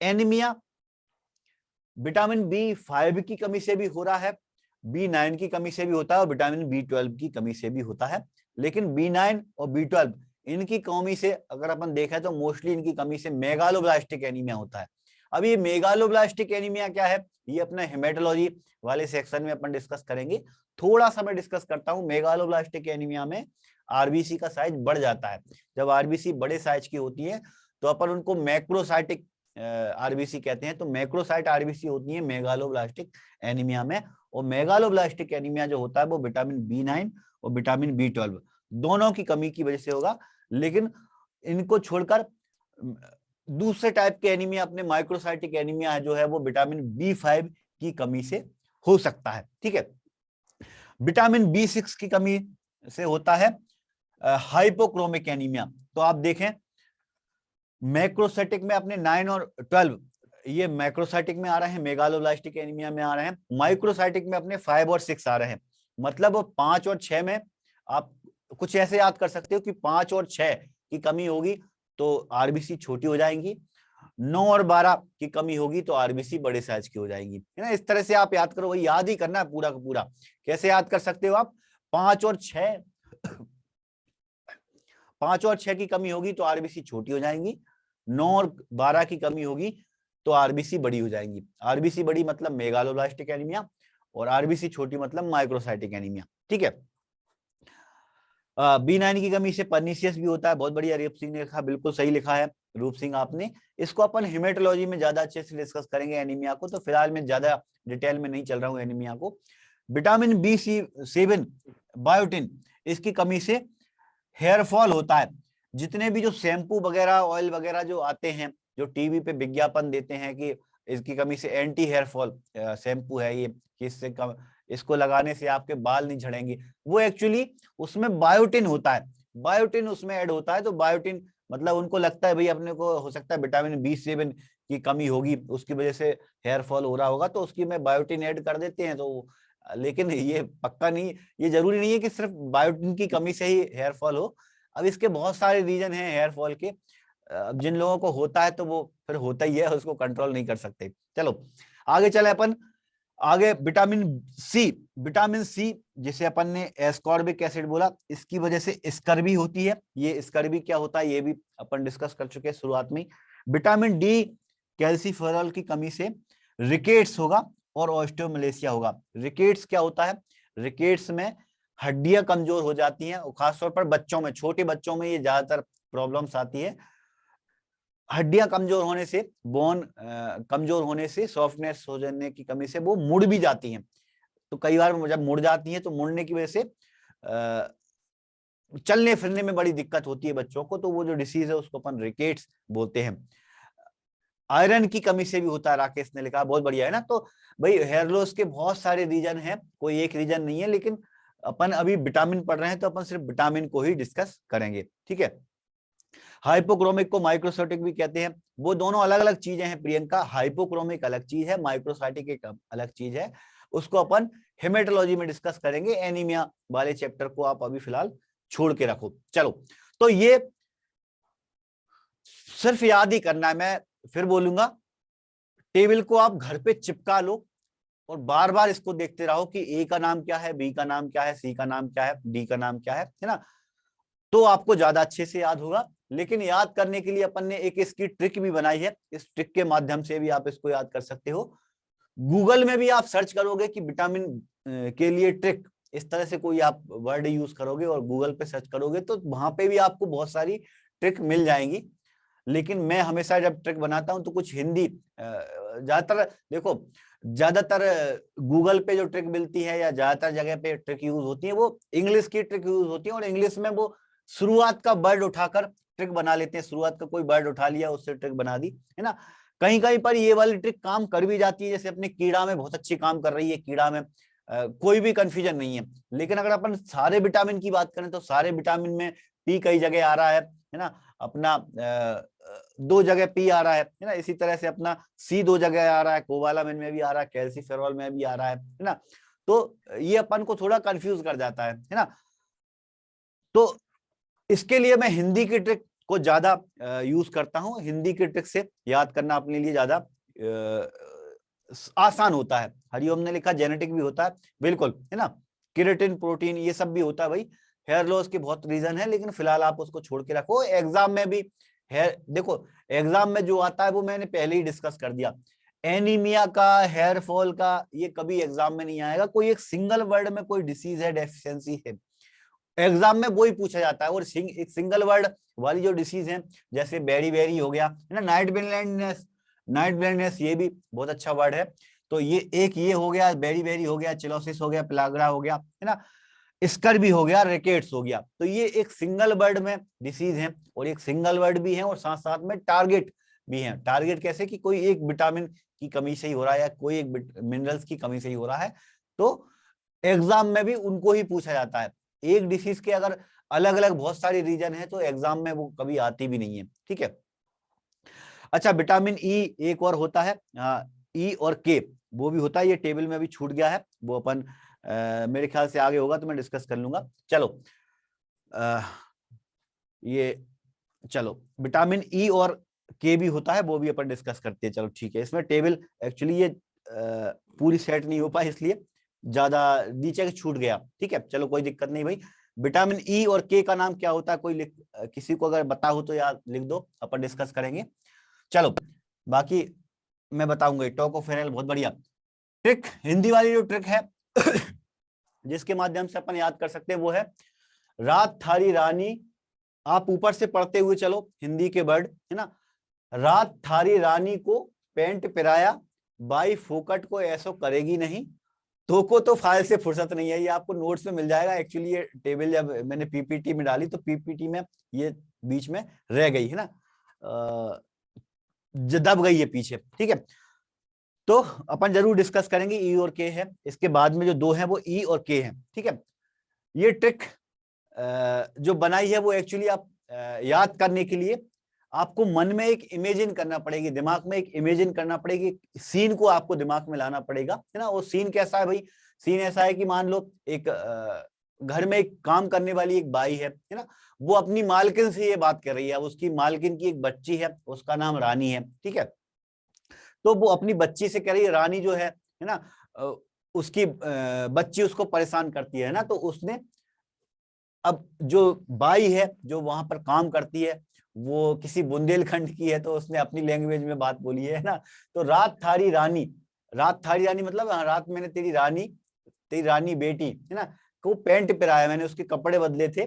एनीमिया विटामिन बी5 की कमी से भी हो रहा है, बी9 की कमी से भी होता है, और विटामिन बी12 की कमी से भी होता है। लेकिन बी9 और बी12 इनकी कमी से अगर अपन देखें तो मोस्टली इनकी कमी से मेगालोब्लास्टिक एनीमिया होता है। अब ये मेगालोब्लास्टिक एनीमिया क्या है, ये अपने हेमेटोलॉजी वाले सेक्शन में अपन डिस्कस करेंगे। थोड़ा सा मैं डिस्कस करता हूं। मेगालोब्लास्टिक एनीमिया में आरबीसी का साइज बढ़ जाता है। जब आरबीसी बड़े साइज की होती है तो अपन उनको मैक्रोसाइटिक आरबीसी कहते हैं। तो मैक्रोसाइट आरबीसी होती है मेगालोब्लास्टिक एनीमिया में। और मेगालोब्लास्टिक एनीमिया जो होता है वो विटामिन बी9 और विटामिन बी12 दोनों की कमी की वजह से होगा। लेकिन इनको छोड़कर दूसरे टाइप के एनीमिया अपने माइक्रोसाइटिक एनीमिया जो है वो विटामिन बी5 की कमी से हो सकता है। ठीक है, विटामिन बी6 की कमी से होता है हाइपोक्रोमिक एनीमिया। तो आप देखें मैक्रोसाइटिक में अपने 9 और 12 ये मैक्रोसाइटिक में आ रहे हैं, मेगालोब्लास्टिक एनीमिया में आ रहे हैं। माइक्रोसाइटिक में अपने 5 और 6 आ रहे हैं। मतलब 5 और 6 में आप कुछ ऐसे याद कर सकते हो कि 5 और 6 की कमी होगी तो आरबीसी छोटी हो जाएंगी, 9 और 12 की कमी होगी तो आरबीसी बड़े साइज की हो जाएगी, है ना। इस तरह से आप याद करो, वही याद ही करना है पूरा का पूरा। कैसे याद कर सकते हो आप, 5 और 6 की कमी होगी तो आरबीसी छोटी हो जाएंगी, 9 और 12 की कमी होगी तो आरबीसी बड़ी हो जाएंगी। आरबीसी बड़ी मतलब मेगालोब्लास्टिक एनीमिया, और आरबीसी छोटी मतलब माइक्रोसाइटिक एनीमिया। ठीक है, बी9 की कमी से पर्नीशियस भी होता है। बहुत बढ़िया, रूप सिंह ने लिखा, बिल्कुल सही लिखा है रूप सिंह आपने। इसको अपन हेमेटोलॉजी में ज्यादा अच्छे से डिस्कस करेंगे एनीमिया को, तो फिलहाल मैं ज्यादा डिटेल में नहीं चल रहा हूँ एनीमिया को। विटामिन बी7 बायोटिन, इसकी कमी से हेयर फॉल होता है। जितने भी जो शैम्पू वगैरह ऑयल वगैरह जो आते हैं, जो टीवी पे विज्ञापन देते हैं कि इसकी कमी से एंटी हेयर फॉल शैम्पू है ये, कि इससे कम इसको लगाने से आपके बाल नहीं झड़ेंगे, वो एक्चुअली उसमें बायोटिन होता है। बायोटिन उसमें ऐड होता है। तो बायोटिन मतलब उनको लगता है भाई अपने को हो सकता है विटामिन B7 की कमी होगी, उसकी वजह से हेयर फॉल हो रहा होगा, तो उसकी में बायोटिन ऐड कर देते हैं। तो लेकिन ये पक्का नहीं, ये जरूरी नहीं है कि सिर्फ बायोटिन की कमी से ही हेयर फॉल हो। अब इसके बहुत सारे रीजन हैं हेयर फॉल के। अब जिन लोगों को होता है तो वो फिर होता ही है, उसको कंट्रोल नहीं कर सकते। चलो आगे चले अपन। आगे विटामिन सी जिसे अपन ने एस्कॉर्बिक एसिड बोला, इसकी वजह से स्कर्वी होती है। ये स्कर्वी क्या होता है ये भी अपन डिस्कस कर चुके हैं शुरुआत में। विटामिन डी कैल्सीफेरॉल की कमी से रिकेट्स होगा और ऑस्टियोमलेशिया होगा। रिकेट्स क्या होता है? रिकेट्स में हड्डियां कमजोर हो जाती हैं, और खासतौर पर बच्चों में, छोटे बच्चों में ये ज्यादातर प्रॉब्लम्स आती है। हड्डियां कमजोर होने से, बोन कमजोर होने से, सॉफ्टनेस हो जाने की कमी से वो मुड़ भी जाती हैं। तो कई बार जब मुड़ जाती हैं तो मुड़ने की वजह से चलने फिरने में बड़ी दिक्कत होती है बच्चों को, तो वो जो डिसीज है उसको अपन रिकेट्स बोलते हैं। आयरन की कमी से भी होता है, राकेश ने लिखा, बहुत बढ़िया है ना। तो भाई हेयर लॉस के बहुत सारे रीजन हैं, कोई एक रीजन नहीं है, लेकिन अपन अभी विटामिन पढ़ रहे हैं तो अपन सिर्फ विटामिन को ही डिस्कस करेंगे, ठीक है। हाइपोक्रोमिक को माइक्रोसाइटिक भी कहते हैं। वो दोनों अलग अलग चीजें हैं प्रियंका, हाइपोक्रोमिक अलग चीज है, माइक्रोसाइटिक एक अलग चीज है। उसको अपन हेमेटोलॉजी में डिस्कस करेंगे। एनीमिया वाले चैप्टर को आप अभी फिलहाल छोड़ के रखो। चलो, तो ये सिर्फ याद ही करना है, मैं फिर बोलूंगा, टेबल को आप घर पे चिपका लो और बार बार इसको देखते रहो कि ए का नाम क्या है, बी का नाम क्या है, सी का नाम क्या है, डी का नाम क्या है ना। तो आपको ज्यादा अच्छे से याद होगा। लेकिन याद करने के लिए अपन ने एक इसकी ट्रिक भी बनाई है, इस ट्रिक के माध्यम से भी आप इसको याद कर सकते हो। गूगल में भी आप सर्च करोगे कि विटामिन के लिए ट्रिक, इस तरह से कोई आप वर्ड यूज करोगे और गूगल पे सर्च करोगे तो वहां पे भी आपको बहुत सारी ट्रिक मिल जाएंगी। लेकिन मैं हमेशा जब ट्रिक बनाता हूं तो कुछ हिंदी, ज्यादातर देखो, ज्यादातर गूगल पे जो ट्रिक मिलती है या ज्यादातर जगह पे ट्रिक यूज होती है वो इंग्लिश की ट्रिक यूज होती है, और इंग्लिश में वो शुरुआत का वर्ड उठाकर ट्रिक बना लेते हैं। शुरुआत का कोई वर्ड उठा लिया, उससे ट्रिक बना दी, है ना। कहीं कहीं पर ये वाली ट्रिक काम कर भी जाती है, जैसे अपने कीड़ा में बहुत अच्छी काम कर रही है। कीड़ा में कोई भी कंफ्यूजन नहीं है। लेकिन अगर अपन सारे विटामिन की बात करें तो सारे विटामिन में पी कई जगह आ रहा है ना। अपना दो जगह पी आ रहा है ना। इसी तरह से अपना सी दो जगह आ रहा है, कोबालामिन में भी आ रहा है, कैल्सीफेरॉल में भी आ रहा है ना। तो ये अपन को थोड़ा कंफ्यूज कर जाता है ना। तो इसके लिए मैं हिंदी की ट्रिक को ज्यादा यूज करता हूं। हिंदी की ट्रिक से याद करना अपने लिए ज्यादा आसान होता है। हरिओम ने लिखा जेनेटिक भी होता है, बिल्कुल, है ना। केराटिन, प्रोटीन, ये सब भी होता है भाई। हेयर लॉस के बहुत रीजन है, लेकिन फिलहाल आप उसको छोड़ के रखो। एग्जाम में भी हेयर, देखो एग्जाम में जो आता है वो मैंने पहले ही डिस्कस कर दिया। एनीमिया का, हेयर फॉल का, ये कभी एग्जाम में नहीं आएगा। कोई एक सिंगल वर्ड में कोई डिसीज है, डेफिशिएंसी है, एग्जाम में वो ही पूछा जाता है। और एक सिंगल वर्ड वाली जो डिसीज है, जैसे बेरी बेरी हो गया, है ना, नाइट ब्लाइंडनेस, नाइट ब्लाइंडनेस ये भी बहुत अच्छा वर्ड है। तो ये एक ये हो गया, बेरी बेरी हो गया, चिलोसिस हो गया, पिलाग्रा हो गया, है ना, स्कर भी हो गया, रिकेट्स हो गया। तो ये एक सिंगल वर्ड में डिसीज है, और एक सिंगल वर्ड भी है, और साथ साथ में टारगेट भी है। टारगेट कैसे कि कोई एक विटामिन की कमी से ही हो रहा है, या कोई एक मिनरल्स की कमी से ही हो रहा है। तो एग्जाम में भी उनको ही पूछा जाता है। एक डिसीज के अगर अलग अलग बहुत सारी रीजन है तो एग्जाम में वो कभी आती भी नहीं है, ठीक है। अच्छा, विटामिन ई एक और होता है, ई और के, वो भी होता है। ये टेबल में भी छूट गया है, वो अपन मेरे ख्याल से आगे होगा तो मैं डिस्कस कर लूंगा। चलो ये, चलो विटामिन ई और के भी होता है, वो भी अपन डिस्कस करते हैं। चलो ठीक है, इसमें टेबल एक्चुअली ये पूरी सेट नहीं हो पाई, इसलिए ज्यादा नीचे छूट गया, ठीक है। चलो कोई दिक्कत नहीं भाई। विटामिन ई और के का नाम क्या होता है, कोई किसी को अगर बता हो तो यार लिख दो, अपन डिस्कस करेंगे। चलो बाकी मैं बताऊंगा। टोकोफेरेल, बहुत बढ़िया ट्रिक। हिंदी वाली जो ट्रिक है जिसके माध्यम से अपन याद कर सकते हैं वो है, रात थारी रानी, आप ऊपर से पढ़ते हुए चलो हिंदी के वर्ड, है ना। रात थारी रानी को पेंट पिराया, बाई फोकट को ऐसो करेगी नहीं, तो को तो फाइल से फुर्सत नहीं है। ये आपको नोट्स में मिल जाएगा। एक्चुअली ये टेबल जब मैंने पीपीटी में डाली तो पीपीटी में ये बीच में रह गई, है ना, दब गई है पीछे, ठीक है। तो अपन जरूर डिस्कस करेंगे। ई और के है, इसके बाद में जो दो है वो ई और के है, ठीक है। ये ट्रिक जो बनाई है वो एक्चुअली आप याद करने के लिए आपको मन में एक इमेजिन करना पड़ेगी, दिमाग में एक इमेजिन करना पड़ेगी, सीन को आपको दिमाग में लाना पड़ेगा, है ना। वो सीन कैसा है भाई? सीन ऐसा है कि मान लो एक घर में एक काम करने वाली एक बाई है ना, वो अपनी मालकिन से ये बात कर रही है। अब उसकी मालकिन की एक बच्ची है, उसका नाम रानी है, ठीक है। तो वो अपनी बच्ची से कह रही है, रानी जो है ना, उसकी बच्ची उसको परेशान करती है ना, तो उसने, अब जो बाई है जो वहां पर काम करती है वो किसी बुंदेलखंड की है, तो उसने अपनी लैंग्वेज में बात बोली है ना। तो रात थारी रानी, रात थारी रानी मतलब रात मैंने तेरी रानी बेटी है ना को पैंट पहनाया, मैंने उसके कपड़े बदले थे,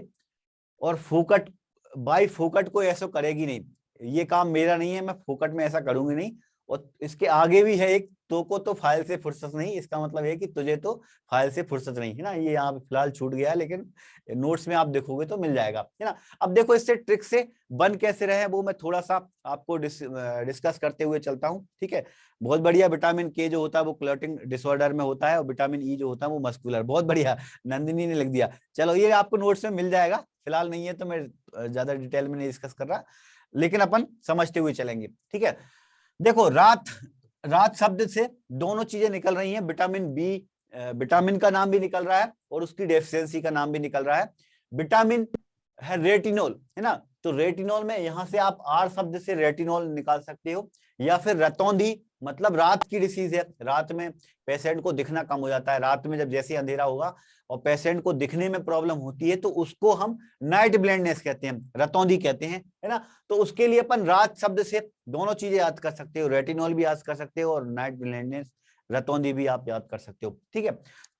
और फोकट, बाई फोकट को ऐसा करेगी नहीं, ये काम मेरा नहीं है, मैं फोकट में ऐसा करूंगी नहीं। और इसके आगे भी है एक, तो को तो फाइल से फुर्सत नहीं, इसका मतलब है कि तुझे तो फाइल से फुर्सत नहीं, है ना। ये यहाँ पे फिलहाल छूट गया है, लेकिन नोट्स में आप देखोगे तो मिल जाएगा, है ना। अब देखो इससे ट्रिक से बन कैसे रहे वो मैं थोड़ा सा आपको डिस्कस करते हुए चलता हूँ, ठीक है। बहुत बढ़िया। विटामिन के जो होता है वो क्लॉटिंग डिसऑर्डर में होता है, और विटामिन ई जो होता है वो मस्कुलर। बहुत बढ़िया, नंदिनी ने लिख दिया। चलो ये आपको नोट्स में मिल जाएगा, फिलहाल नहीं है तो मैं ज्यादा डिटेल में नहीं डिस्कस कर रहा, लेकिन अपन समझते हुए चलेंगे, ठीक है। देखो रात, रात शब्द से दोनों चीजें निकल रही हैं, विटामिन बी, विटामिन का नाम भी निकल रहा है और उसकी डेफिशिएंसी का नाम भी निकल रहा है। विटामिन है रेटिनोल, है ना। तो रेटिनोल में यहां से आप आर शब्द से रेटिनोल निकाल सकते हो, या फिर रतौंधी, मतलब रात की डिसीज है, रात में पेशेंट को दिखना कम हो जाता है, रात में जब जैसे अंधेरा होगा और पेशेंट को दिखने में प्रॉब्लम होती है तो उसको हम नाइट ब्लाइंडनेस कहते हैं, रतौंधी कहते हैं, है ना। तो उसके लिए अपन रात शब्द से दोनों चीजें याद कर सकते हो, रेटिनॉल भी याद कर सकते हो और नाइट ब्लाइंडनेस, रतौंधी भी आप याद कर सकते हो, ठीक है।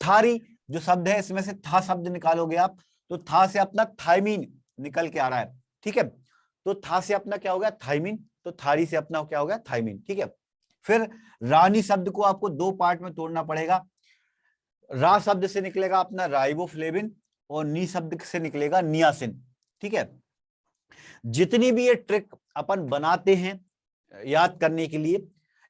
थारी जो शब्द है इसमें से था शब्द निकालोगे आप, तो था से अपना थायमीन निकल के आ रहा है, ठीक है। तो था से अपना क्या हो गया? थायमीन। तो थारी से अपना क्या हो गया? थायमीन, ठीक है। फिर रानी शब्द को आपको दो पार्ट में तोड़ना पड़ेगा। रा शब्द से निकलेगा अपना राइबोफ्लेविन और नी शब्द से निकलेगा नियासिन, ठीक है। जितनी भी ये ट्रिक अपन बनाते हैं याद करने के लिए,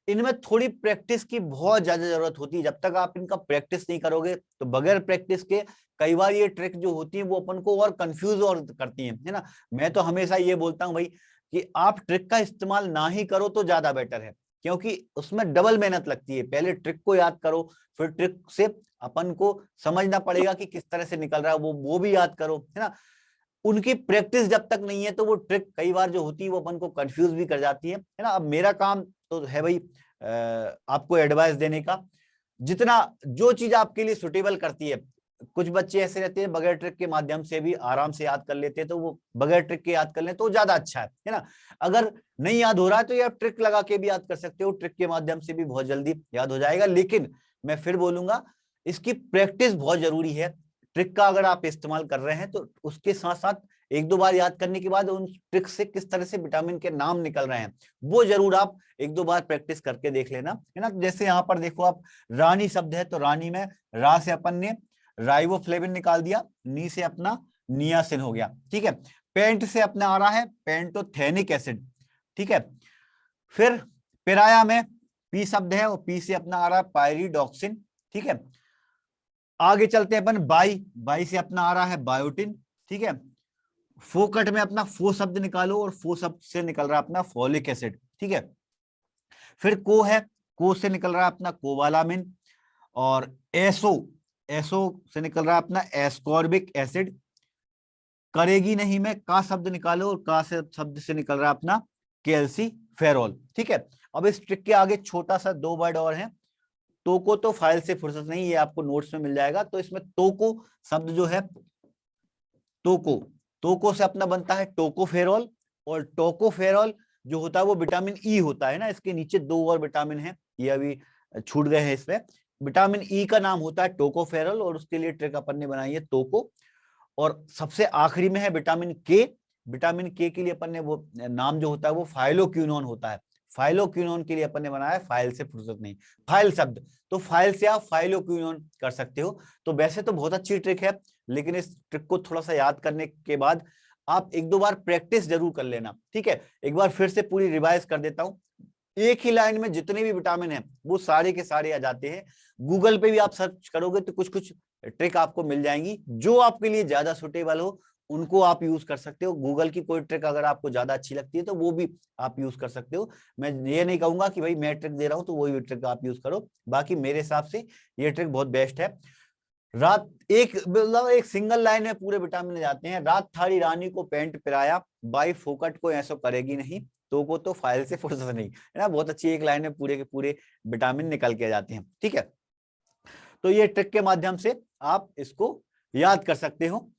इनमें थोड़ी प्रैक्टिस की बहुत ज्यादा जरूरत होती है। जब तक आप इनका प्रैक्टिस नहीं करोगे तो बगैर प्रैक्टिस के कई बार ये ट्रिक जो होती है वो अपन को और कंफ्यूज और करती है ना। मैं तो हमेशा ये बोलता हूं भाई कि आप ट्रिक का इस्तेमाल ना ही करो तो ज्यादा बेटर है, क्योंकि उसमें डबल मेहनत लगती है। पहले ट्रिक को याद करो, फिर ट्रिक से अपन को समझना पड़ेगा कि किस तरह से निकल रहा है वो भी याद करो, है ना। उनकी प्रैक्टिस जब तक नहीं है तो वो ट्रिक कई बार जो होती है वो अपन को कंफ्यूज भी कर जाती है ना। अब मेरा काम तो है भाई आपको एडवाइस देने का, जितना जो चीज आपके लिए सुटेबल करती है। कुछ बच्चे ऐसे रहते हैं बगैर ट्रिक के माध्यम से भी आराम से याद कर लेते हैं, तो वो बगैर ट्रिक के याद कर लें तो ज्यादा अच्छा है ना। अगर नहीं याद हो रहा है तो आप ट्रिक लगा के भी याद कर सकते हो, ट्रिक के माध्यम से भी बहुत जल्दी याद हो जाएगा। लेकिन मैं फिर बोलूंगा इसकी प्रैक्टिस बहुत जरूरी है। ट्रिक का अगर आप इस्तेमाल कर रहे हैं तो उसके साथ साथ एक दो बार याद करने के बाद उन ट्रिक से किस तरह से विटामिन के नाम निकल रहे हैं वो जरूर आप एक दो बार प्रैक्टिस करके देख लेना, है ना। जैसे यहाँ पर देखो आप, रानी शब्द है तो रानी में रा से अपन ने राइबोफ्लेविन निकाल दिया, नी से अपना नियासिन हो गया, ठीक है। पेंट से अपना आ रहा है पेंटोथेनिक एसिड, ठीक है। फिर पिराया में पी शब्द है और पी से अपना आ रहा है पायरिडॉक्सिन, ठीक है। आगे चलते हैं अपन, बाई, बाई से अपना आ रहा है बायोटिन, ठीक है। फोकट में अपना फो शब्द निकालो और फो शब्द से निकल रहा है अपना फॉलिक एसिड, ठीक है। फिर को है, को से निकल रहा है अपना कोबालामिन, और एसो, एसो से निकल रहा है अपना एस्कॉर्बिक एसिड। करेगी नहीं में का शब्द निकालो और का से शब्द से निकल रहा है अपना कैल्सी फेरॉल, ठीक है। अब इस ट्रिक के आगे छोटा सा दो वर्ड और है, तोको तो फाइल से फुर्सत नहीं, ये आपको नोट्स में मिल जाएगा। तो इसमें तोको शब्द जो है, तोको, तोको से अपना बनता है टोकोफेरॉल, और टोकोफेरॉल जो होता है वो विटामिन ई होता है ना। इसके नीचे दो और विटामिन है, ये अभी छूट गए हैं इसमें। विटामिन ई का नाम होता है टोकोफेरॉल और उसके लिए ट्रिक अपन ने बनाई है तोको। और सबसे आखिरी में है विटामिन के। विटामिन के लिए अपन ने वो नाम जो होता है वो फाइलोक्विनोन होता है। फाइलोक्विनोन के लिए अपन ने बनाया फाइल से फुर्सत नहीं, फाइल शब्द, तो फाइल से आप फाइलोक्विनोन कर सकते हो। तो वैसे तो बहुत अच्छी ट्रिक है, लेकिन इस ट्रिक को थोड़ा सा याद करने के बाद आप एक दो बार प्रैक्टिस जरूर कर लेना, ठीक है। एक बार फिर से पूरी रिवाइज कर देता हूं। एक ही लाइन में जितने भी विटामिन है वो सारे के सारे आ जाते हैं। गूगल पे भी आप सर्च करोगे तो कुछ कुछ ट्रिक आपको मिल जाएंगी, जो आपके लिए ज्यादा सुटेबल हो उनको आप यूज कर सकते हो। गूगल की कोई ट्रिक अगर आपको ज्यादा अच्छी लगती है तो वो भी आप यूज कर सकते हो। मैं ये नहीं कहूंगा कि भाई मैं ट्रिक दे रहा हूं तो वही ट्रिक आप यूज करो, बाकी मेरे हिसाब से ये ट्रिक बहुत बेस्ट है। रात एक मतलब एक सिंगल लाइन में पूरे विटामिन जाते हैं। रात थारी रानी को पेंट पिराया, बाई फोकट को ऐसा करेगी नहीं, तो को तो फाइल से फुर्सत नहीं, है ना। बहुत अच्छी एक लाइन में पूरे के पूरे विटामिन निकल के जाते हैं, ठीक है। तो ये ट्रिक के माध्यम से आप इसको याद कर सकते हो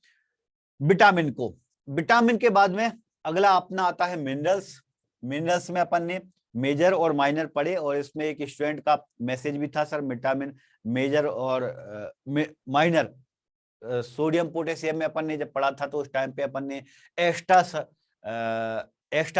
विटामिन को। विटामिन के बाद में अगला अपना आता है मिनरल्स। मिनरल्स में अपन ने मेजर और माइनर पढ़े, और इसमें एक स्टूडेंट का मैसेज भी था, सर विटामिन मेजर और माइनर सोडियम पोटेशियम में अपन ने जब पढ़ा था तो उस टाइम पे अपन ने एक्स्ट्रा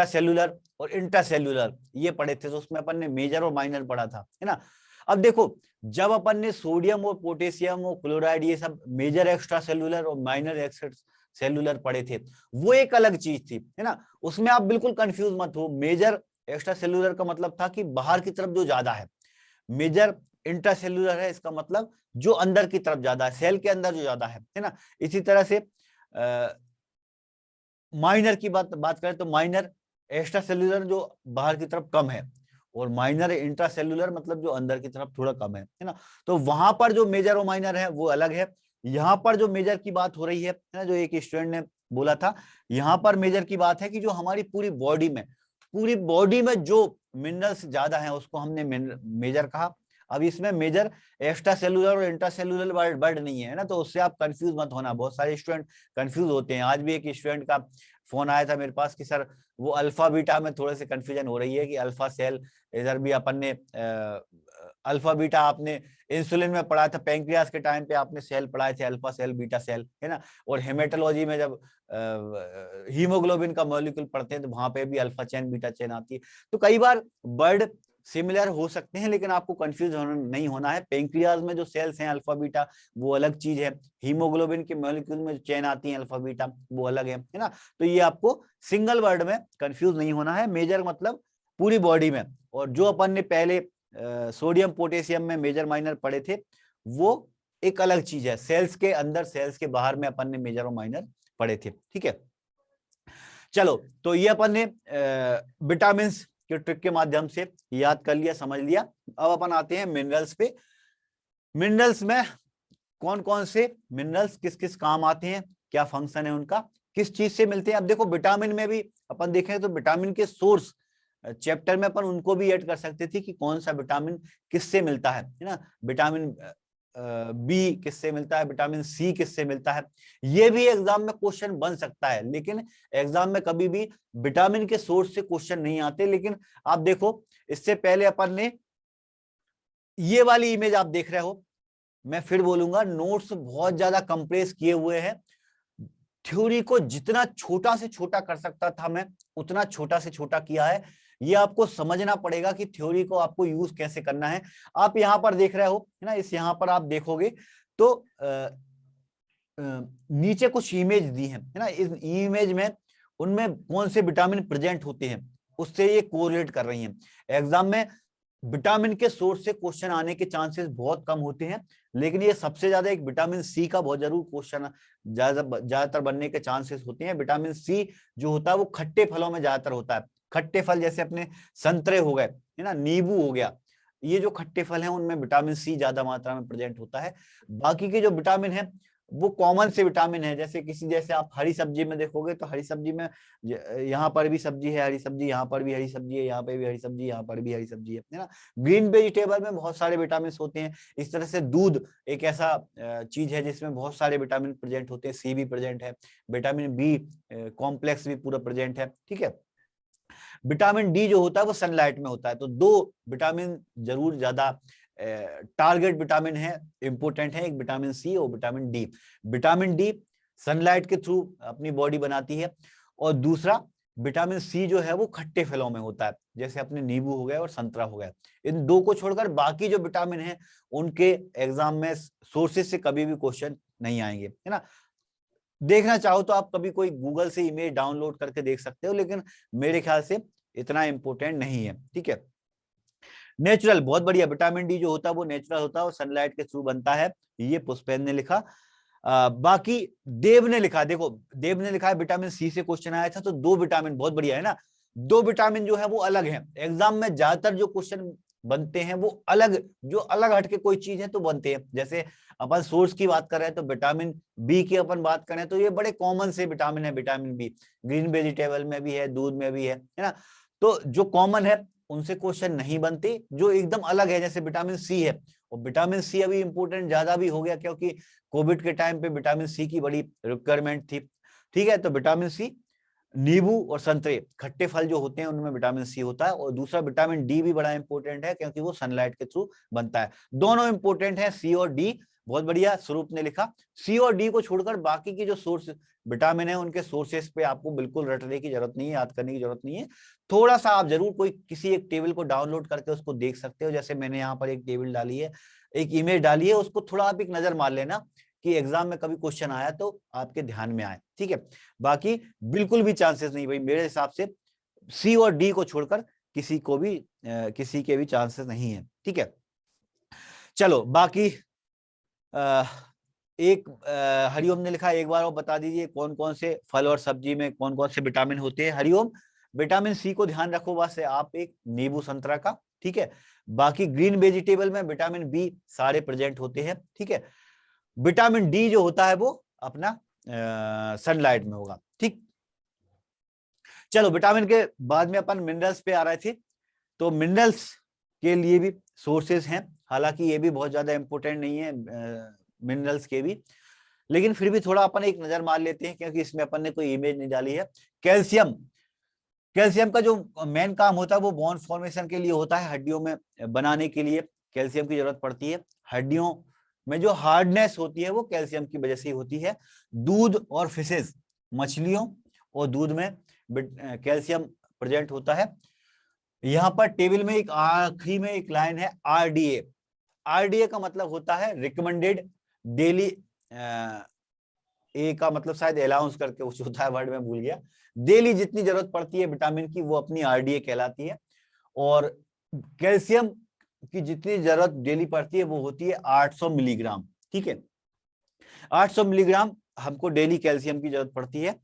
सेलुलर और इंट्रा सेलुलर ये पढ़े थे, तो उसमें अपन ने मेजर और माइनर पढ़ा था, है ना। अब देखो, जब अपन ने सोडियम और पोटेशियम और क्लोराइड ये सब मेजर एक्स्ट्रा सेलुलर और माइनर एक्स्ट्रा सेलुलर पढ़े थे, वो एक अलग चीज थी, है ना। उसमें आप बिल्कुल कंफ्यूज मत हो। मेजर एक्स्ट्रा सेलुलर का मतलब था कि बाहर की तरफ जो ज्यादा है, मेजर इंट्रासेल्यूलर है इसका मतलब जो अंदर की तरफ ज्यादा है, सेल के अंदर जो ज्यादा है ना। इसी तरह से माइनर की बात करें तो माइनर एक्स्ट्रा सेल्यूलर जो बाहर की तरफ कम है, और माइनर इंट्रासेल्यूलर मतलब जो अंदर की तरफ थोड़ा कम है ना। तो वहां पर जो मेजर और माइनर है वो अलग है। यहाँ पर जो मेजर की बात हो रही है ना, जो एक स्टूडेंट ने बोला था, यहाँ पर मेजर की बात है कि जो हमारी पूरी बॉडी में जो मिनरल्स ज्यादा हैं उसको हमने मेजर कहा। अब इसमें मेजर एक्स्ट्रा सेलुलर और इंट्रा सेलुलर वर्ड नहीं है ना, तो उससे आप कंफ्यूज मत होना। बहुत सारे स्टूडेंट कंफ्यूज होते हैं। आज भी एक स्टूडेंट का फोन आया था मेरे पास कि सर वो अल्फा बीटा में थोड़े से कंफ्यूजन हो रही है कि अल्फा सेल, इधर भी अपन ने अल्फा बीटा आपने इंसुलिन में पढ़ा था, पैंक्रियास के टाइम पे आपने सेल पढ़ाए थे अल्फा सेल बीटा सेल, है ना। और हेमेटोलॉजी में जब हीमोग्लोबिन का मॉलिक्यूल पढ़ते हैं तो वहां पे भी अल्फा चेन बीटा चेन आती है। तो कई बार वर्ड सिमिलर हो सकते हैं, लेकिन आपको कंफ्यूज नहीं होना है। पेंक्रियाज में जो सेल्स हैं अल्फा बीटा वो अलग चीज है, हीमोग्लोबिन के मॉलिक्यूल में जो चेन आती है अल्फा बीटा वो अलग है ना। तो ये आपको सिंगल वर्ड में कंफ्यूज नहीं होना है। मेजर मतलब पूरी बॉडी में, और जो अपन ने पहले सोडियम पोटेशियम में मेजर माइनर पढ़े थे वो एक अलग चीज है। सेल्स के अंदर सेल्स के बाहर में अपन ने मेजर और माइनर पढ़े थे, ठीक है। चलो, तो ये अपन ने विटामिन के ट्रिक के माध्यम से याद कर लिया, समझ लिया। अब अपन आते हैं मिनरल्स पे। मिनरल्स में कौन कौन से मिनरल्स किस किस काम आते हैं, क्या फंक्शन है उनका, किस चीज से मिलते हैं। अब देखो, विटामिन में भी अपन देखें तो विटामिन के सोर्स चैप्टर में अपन उनको भी ऐड कर सकते थे कि कौन सा विटामिन किससे मिलता है ना। विटामिन बी किससे मिलता है, विटामिन सी किससे मिलता है, ये भी एग्जाम में क्वेश्चन बन सकता है। लेकिन एग्जाम में कभी भी विटामिन के सोर्स से क्वेश्चन नहीं आते। लेकिन आप देखो, इससे पहले अपन ने ये वाली इमेज आप देख रहे हो, मैं फिर बोलूंगा, नोट्स बहुत ज्यादा कंप्रेस किए हुए हैं। थ्योरी को जितना छोटा से छोटा कर सकता था मैं उतना छोटा से छोटा किया है। ये आपको समझना पड़ेगा कि थ्योरी को आपको यूज कैसे करना है। आप यहाँ पर देख रहे हो, है ना, इस यहाँ पर आप देखोगे तो नीचे कुछ इमेज दी है ना। इस इमेज में उनमें कौन से विटामिन प्रेजेंट होते हैं उससे ये कोरिलेट कर रही हैं। एग्जाम में विटामिन के सोर्स से क्वेश्चन आने के चांसेस बहुत कम होते हैं, लेकिन ये सबसे ज्यादा एक विटामिन सी का बहुत जरूर क्वेश्चन ज्यादातर बनने के चांसेस होते हैं। विटामिन सी जो होता है वो खट्टे फलों में ज्यादातर होता है। खट्टे फल जैसे अपने संतरे हो गए, है ना, नींबू हो गया, ये जो खट्टे फल हैं उनमें विटामिन सी ज्यादा मात्रा में प्रेजेंट होता है। बाकी के जो विटामिन है वो कॉमन से विटामिन है। जैसे आप हरी सब्जी में देखोगे तो हरी सब्जी में यहाँ पर भी सब्जी है, हरी सब्जी, यहाँ पर भी हरी सब्जी है, यहाँ पे भी हरी सब्जी, यहाँ पर भी हरी सब्जी है ना। ग्रीन वेजिटेबल में बहुत सारे विटामिन होते हैं। इस तरह से दूध एक ऐसा चीज है जिसमें बहुत सारे विटामिन प्रेजेंट होते हैं। सी भी प्रेजेंट है, विटामिन बी कॉम्प्लेक्स भी पूरा प्रेजेंट है, ठीक है। विटामिन डी जो होता है वो सनलाइट में होता है। तो दो विटामिन जरूर ज्यादा टारगेट विटामिन है, इंपोर्टेंट है, एक विटामिन सी और vitamin D. Vitamin D sunlight के थ्रू अपनी बॉडी बनाती है, और दूसरा विटामिन सी जो है वो खट्टे फलों में होता है, जैसे अपने नींबू हो गया और संतरा हो गया। इन दो को छोड़कर बाकी जो विटामिन है उनके एग्जाम में सोर्सेस से कभी भी क्वेश्चन नहीं आएंगे, है ना। देखना चाहो तो आप कभी कोई गूगल से इमेज डाउनलोड करके देख सकते हो, लेकिन मेरे ख्याल से इतना इंपॉर्टेंट नहीं है, ठीक है। नेचुरल, बहुत बढ़िया। विटामिन डी जो होता है वो नेचुरल होता है और सनलाइट के थ्रू बनता है, ये पुष्पेन ने लिखा। बाकी देव ने लिखा, देखो देव ने लिखा है विटामिन सी से क्वेश्चन आया था, तो 2 विटामिन, बहुत बढ़िया है ना। 2 विटामिन जो है वो अलग है। एग्जाम में ज्यादातर जो क्वेश्चन बनते हैं वो अलग, जो अलग हटके कोई चीज है तो बनते हैं। जैसे अपन सोर्स की बात कर रहे हैं तो विटामिन बी की अपन बात करें तो ये बड़े कॉमन से विटामिन है, विटामिन बी ग्रीन वेजिटेबल में भी है, दूध में भी है ना। तो जो कॉमन है उनसे क्वेश्चन नहीं बनते, जो एकदम अलग है जैसे विटामिन सी है। और विटामिन सी अभी इंपोर्टेंट ज्यादा भी हो गया क्योंकि कोविड के टाइम पे विटामिन सी की बड़ी रिक्वायरमेंट थी। ठीक है, तो विटामिन सी, नींबू और संतरे खट्टे फल जो होते हैं उनमें विटामिन सी होता है। और दूसरा विटामिन डी भी बड़ा इंपॉर्टेंट है क्योंकि वो सनलाइट के थ्रू बनता है। दोनों इंपॉर्टेंट है, सी और डी। बहुत बढ़िया स्वरूप ने लिखा। सी और डी को छोड़कर बाकी की जो सोर्स विटामिन है उनके सोर्सेस पे आपको बिल्कुल रटने की जरूरत नहीं है, याद करने की जरूरत नहीं है। थोड़ा सा आप जरूर कोई किसी एक टेबल को डाउनलोड करके उसको देख सकते हो, जैसे मैंने यहाँ पर एक टेबल डाली है, एक इमेज डाली है, उसको थोड़ा आप एक नजर मार लेना कि एग्जाम में कभी क्वेश्चन आया तो आपके ध्यान में आए। ठीक है, बाकी बिल्कुल भी चांसेस नहीं भाई, मेरे हिसाब से सी और डी को छोड़कर किसी को भी किसी के भी चांसेस नहीं है। ठीक है, चलो बाकी एक हरिओम ने लिखा, एक बार और बता दीजिए कौन कौन से फल और सब्जी में कौन कौन से विटामिन होते हैं। हरिओम, विटामिन सी को ध्यान रखो बस आप, एक नींबू संतरा का। ठीक है, बाकी ग्रीन वेजिटेबल में विटामिन बी सारे प्रेजेंट होते हैं। ठीक है, विटामिन डी जो होता है वो अपना सनलाइट में होगा। ठीक, चलो विटामिन के बाद में अपन मिनरल्स पे आ रहे थे, तो मिनरल्स के लिए भी सोर्सेज हैं, हालांकि ये भी बहुत ज्यादा इंपॉर्टेंट नहीं है मिनरल्स के भी, लेकिन फिर भी थोड़ा अपन एक नजर मार लेते हैं क्योंकि इसमें अपन ने कोई इमेज नहीं डाली है। कैल्शियम, कैल्शियम का जो मेन काम होता है वो बोन फॉर्मेशन के लिए होता है, हड्डियों में बनाने के लिए कैल्शियम की जरूरत पड़ती है। हड्डियों में जो हार्डनेस होती है वो कैल्शियम की वजह से ही होती है। दूध और फिशेज, मछलियों और दूध में कैल्शियम प्रेजेंट होता है। यहाँ पर टेबल में एक आखिरी में एक लाइन है आरडीए। आरडीए का मतलब होता है रिकमेंडेड डेली, ए का मतलब शायद अलाउंस करके कुछ होता है, वर्ड में भूल गया। डेली जितनी जरूरत पड़ती है विटामिन की वो अपनी आरडीए कहलाती है। और कैल्शियम की जितनी जरूरत डेली पड़ती है वो होती है 800 मिलीग्राम। ठीक है, 800 मिलीग्राम हमको डेली कैल्शियम की जरूरत पड़ती है।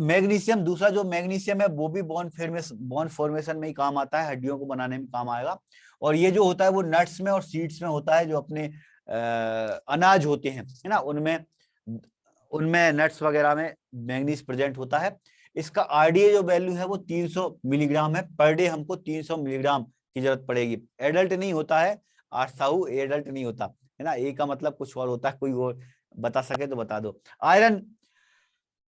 मैग्नीशियम, दूसरा जो मैग्नीशियम है वो भी बोन फॉर्मेशन में ही काम आता है, हड्डियों को बनाने में काम आएगा। और ये जो होता है वो नट्स में और सीड्स में होता है, जो अपने अनाज होते हैं है ना, उनमें उनमें नट्स वगैरह में मैग्नीज प्रेजेंट होता है। इसका आरडीए जो वैल्यू है वो 300 मिलीग्राम है, पर डे हमको 300 मिलीग्राम की जरूरत पड़ेगी। एडल्ट नहीं होता है, आसाऊ एडल्ट नहीं होता है ना, ए का मतलब कुछ और होता है, कोई और बता सके तो बता दो। आयरन,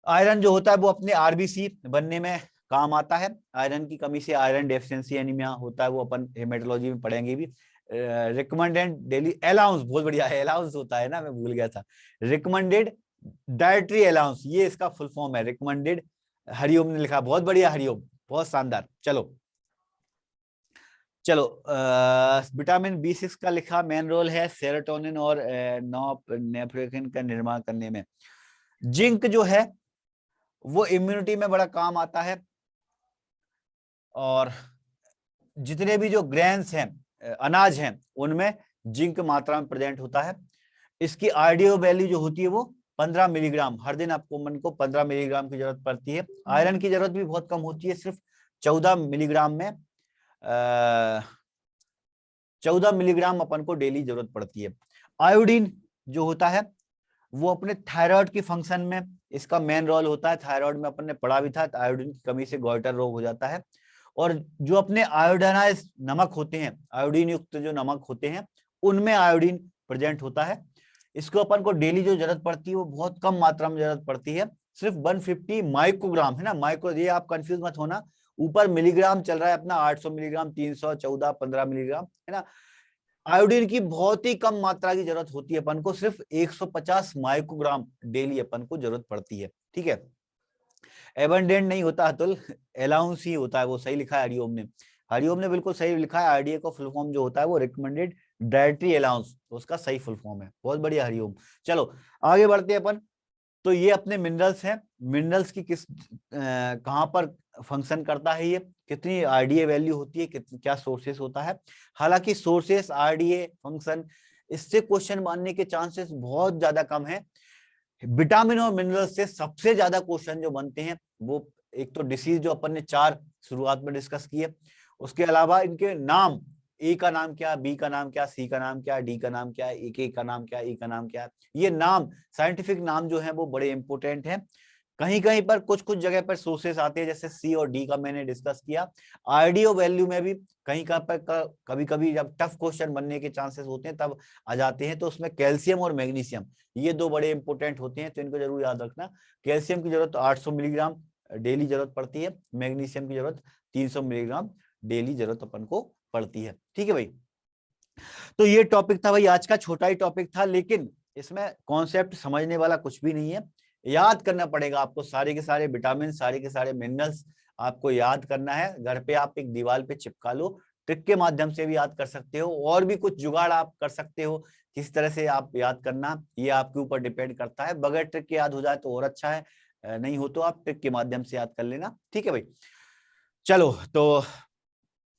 आयरन जो होता है वो अपने आरबीसी बनने में काम आता है। आयरन की कमी से आयरन डेफिशिएंसी एनीमिया होता है, वो अपन हेमेटोलॉजी में पढ़ेंगे भी। रिकमेंडेड डेली अलाउंस, बहुत बढ़िया है, अलाउंस होता है ना, मैं भूल गया था। रिकमेंडेड डाइटरी अलाउंस, ये इसका फुल फॉर्म है, रिकमेंडेड। हरिओम ने लिखा, बहुत बढ़िया हरिओम, बहुत शानदार। चलो चलो विटामिन बी6 का लिखा, मेन रोल है सेरोटोनिन और नॉरपेनेफ्रिन का निर्माण करने में। जिंक जो है वो इम्यूनिटी में बड़ा काम आता है। और जितने भी जो ग्रेन्स हैं, अनाज हैं, उनमें जिंक मात्रा में प्रेजेंट होता है। इसकी आरडीओ वैल्यू जो होती है वो 15 मिलीग्राम, हर दिन आपको मन को 15 मिलीग्राम की जरूरत पड़ती है। आयरन की जरूरत भी बहुत कम होती है, सिर्फ 14 मिलीग्राम में 14 मिलीग्राम अपन को डेली जरूरत पड़ती है। आयोडीन जो होता है वो अपने थायराइड की फंक्शन में इसका मेन रोल होता है। थायराइड में अपन ने पढ़ा भी था, आयोडीन की कमी से गॉइटर रोग हो जाता है। और जो अपने आयोडाइज नमक होते हैं, आयोडीन युक्त जो नमक होते हैं, उनमें आयोडीन प्रेजेंट होता है। इसको अपन को डेली जो जरूरत पड़ती है वो बहुत कम मात्रा में जरूरत पड़ती है, सिर्फ 150 माइक्रोग्राम है ना, माइक्रो, ये आप कंफ्यूज मत होना, ऊपर मिलीग्राम चल रहा है अपना, 800 मिलीग्राम, 300, 14, 15 मिलीग्राम है ना। आयोडीन की बहुत ही कम मात्रा की जरूरत होती है अपन को, सिर्फ 150 माइक्रोग्राम डेली अपन को जरूरत पड़ती है। ठीक है, एबंडेंट नहीं होता अतुल, अलाउंस ही होता है, वो सही लिखा है हरिओम ने। हरिओम ने बिल्कुल सही लिखा है, आरडीए का फुल फॉर्म जो होता है वो रिकमेंडेड डाइटरी अलाउंस, उसका सही फुल फॉर्म है। बहुत बढ़िया हरिओम। चलो आगे बढ़ते हैं अपन। तो ये अपने मिनरल्स हैं, मिनरल्स की किस कहाँ पर फंक्शन करता है, ये कितनी आरडीए वैल्यू होती है, क्या सोर्सेस होता है। हालांकि सोर्सेस, आरडीए, फंक्शन, इससे क्वेश्चन बनने के चांसेस बहुत ज्यादा कम है। विटामिन और मिनरल्स से सबसे ज्यादा क्वेश्चन जो बनते हैं वो एक तो डिसीज जो अपन ने 4 शुरुआत में डिस्कस किए, उसके अलावा इनके नाम, ए का नाम क्या, बी का नाम क्या, सी का नाम क्या, डी का नाम क्या, ए का नाम क्या, ई का नाम क्या, ये नाम, साइंटिफिक नाम जो है वो बड़े इंपॉर्टेंट हैं। कहीं कहीं पर कुछ कुछ जगह पर सोर्सेस आते हैं, जैसे सी और डी का मैंने डिस्कस किया। आरडीओ वैल्यू में भी कहीं कहीं पर कभी कभी जब टफ क्वेश्चन बनने के चांसेस होते हैं तब आ जाते हैं, तो उसमें कैल्शियम और मैग्नीशियम ये 2 बड़े इंपॉर्टेंट होते हैं, तो इनको जरूर याद रखना। कैल्शियम की जरूरत 800 मिलीग्राम डेली जरूरत पड़ती है, मैग्नीशियम की जरूरत 300 मिलीग्राम डेली जरूरत अपन को पड़ती है। ठीक है भाई, तो ये टॉपिक था भाई, आज का छोटा ही टॉपिक था, लेकिन इसमें कॉन्सेप्ट समझने वाला कुछ भी नहीं है। याद करना पड़ेगा आपको, सारे के सारे विटामिन, सारे के सारे मिनरल्स आपको याद करना है। घर पे आप एक दीवार पे चिपका लो, ट्रिक के माध्यम से भी याद कर सकते हो, और भी कुछ जुगाड़ आप कर सकते हो, किस तरह से आप याद करना ये आपके ऊपर डिपेंड करता है। बगैर ट्रिक के याद हो जाए तो और अच्छा है, नहीं हो तो आप ट्रिक के माध्यम से याद कर लेना। ठीक है भाई, चलो तो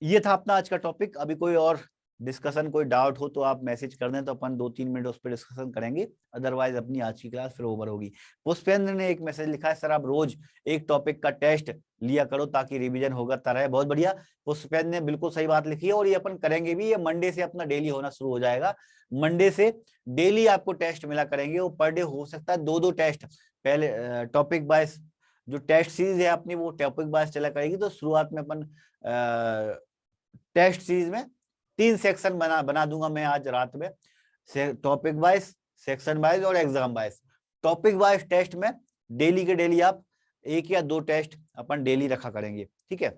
ये था अपना आज का टॉपिक। अभी कोई और डिस्कशन, कोई डाउट हो तो आप मैसेज कर दें, तो अपन 2-3 मिनट उस पर डिस्कशन करेंगे, अदरवाइज अपनी आज की क्लास फिर ओवर होगी। पुष्पेंद्र ने एक मैसेज लिखा है, सर आप रोज एक टॉपिक का टेस्ट लिया करो ताकि रिवीजन होता रहे। बहुत बढ़िया, पुष्पेंद्र ने बिल्कुल सही बात लिखी है, और ये अपन करेंगे भी। ये मंडे से अपना डेली होना शुरू हो जाएगा, मंडे से डेली आपको टेस्ट मिला करेंगे। वो पर डे हो सकता है 2-2 टेस्ट, पहले टॉपिक वाइज जो टेस्ट सीरीज है अपनी वो टॉपिक वाइज चला करेगी। तो शुरुआत में अपन टेस्ट सीरीज में 3 सेक्शन बना दूंगा मैं आज रात में, टॉपिक वाइज, सेक्शन वाइज और exam wise. Topic wise test में डेली के डेली आप 1 या 2 टेस्ट अपन डेली रखा करेंगे। ठीक है,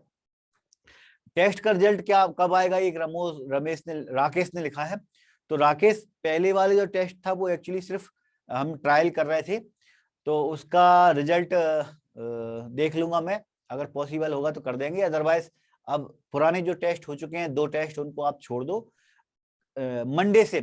टेस्ट का रिजल्ट क्या कब आएगा, एक राकेश ने लिखा है। तो राकेश, पहले वाले जो टेस्ट था वो एक्चुअली सिर्फ हम ट्रायल कर रहे थे, तो उसका रिजल्ट देख लूंगा मैं, अगर पॉसिबल होगा तो कर देंगे। अदरवाइज अब पुराने जो टेस्ट हो चुके हैं 2 टेस्ट, उनको आप छोड़ दो। मंडे से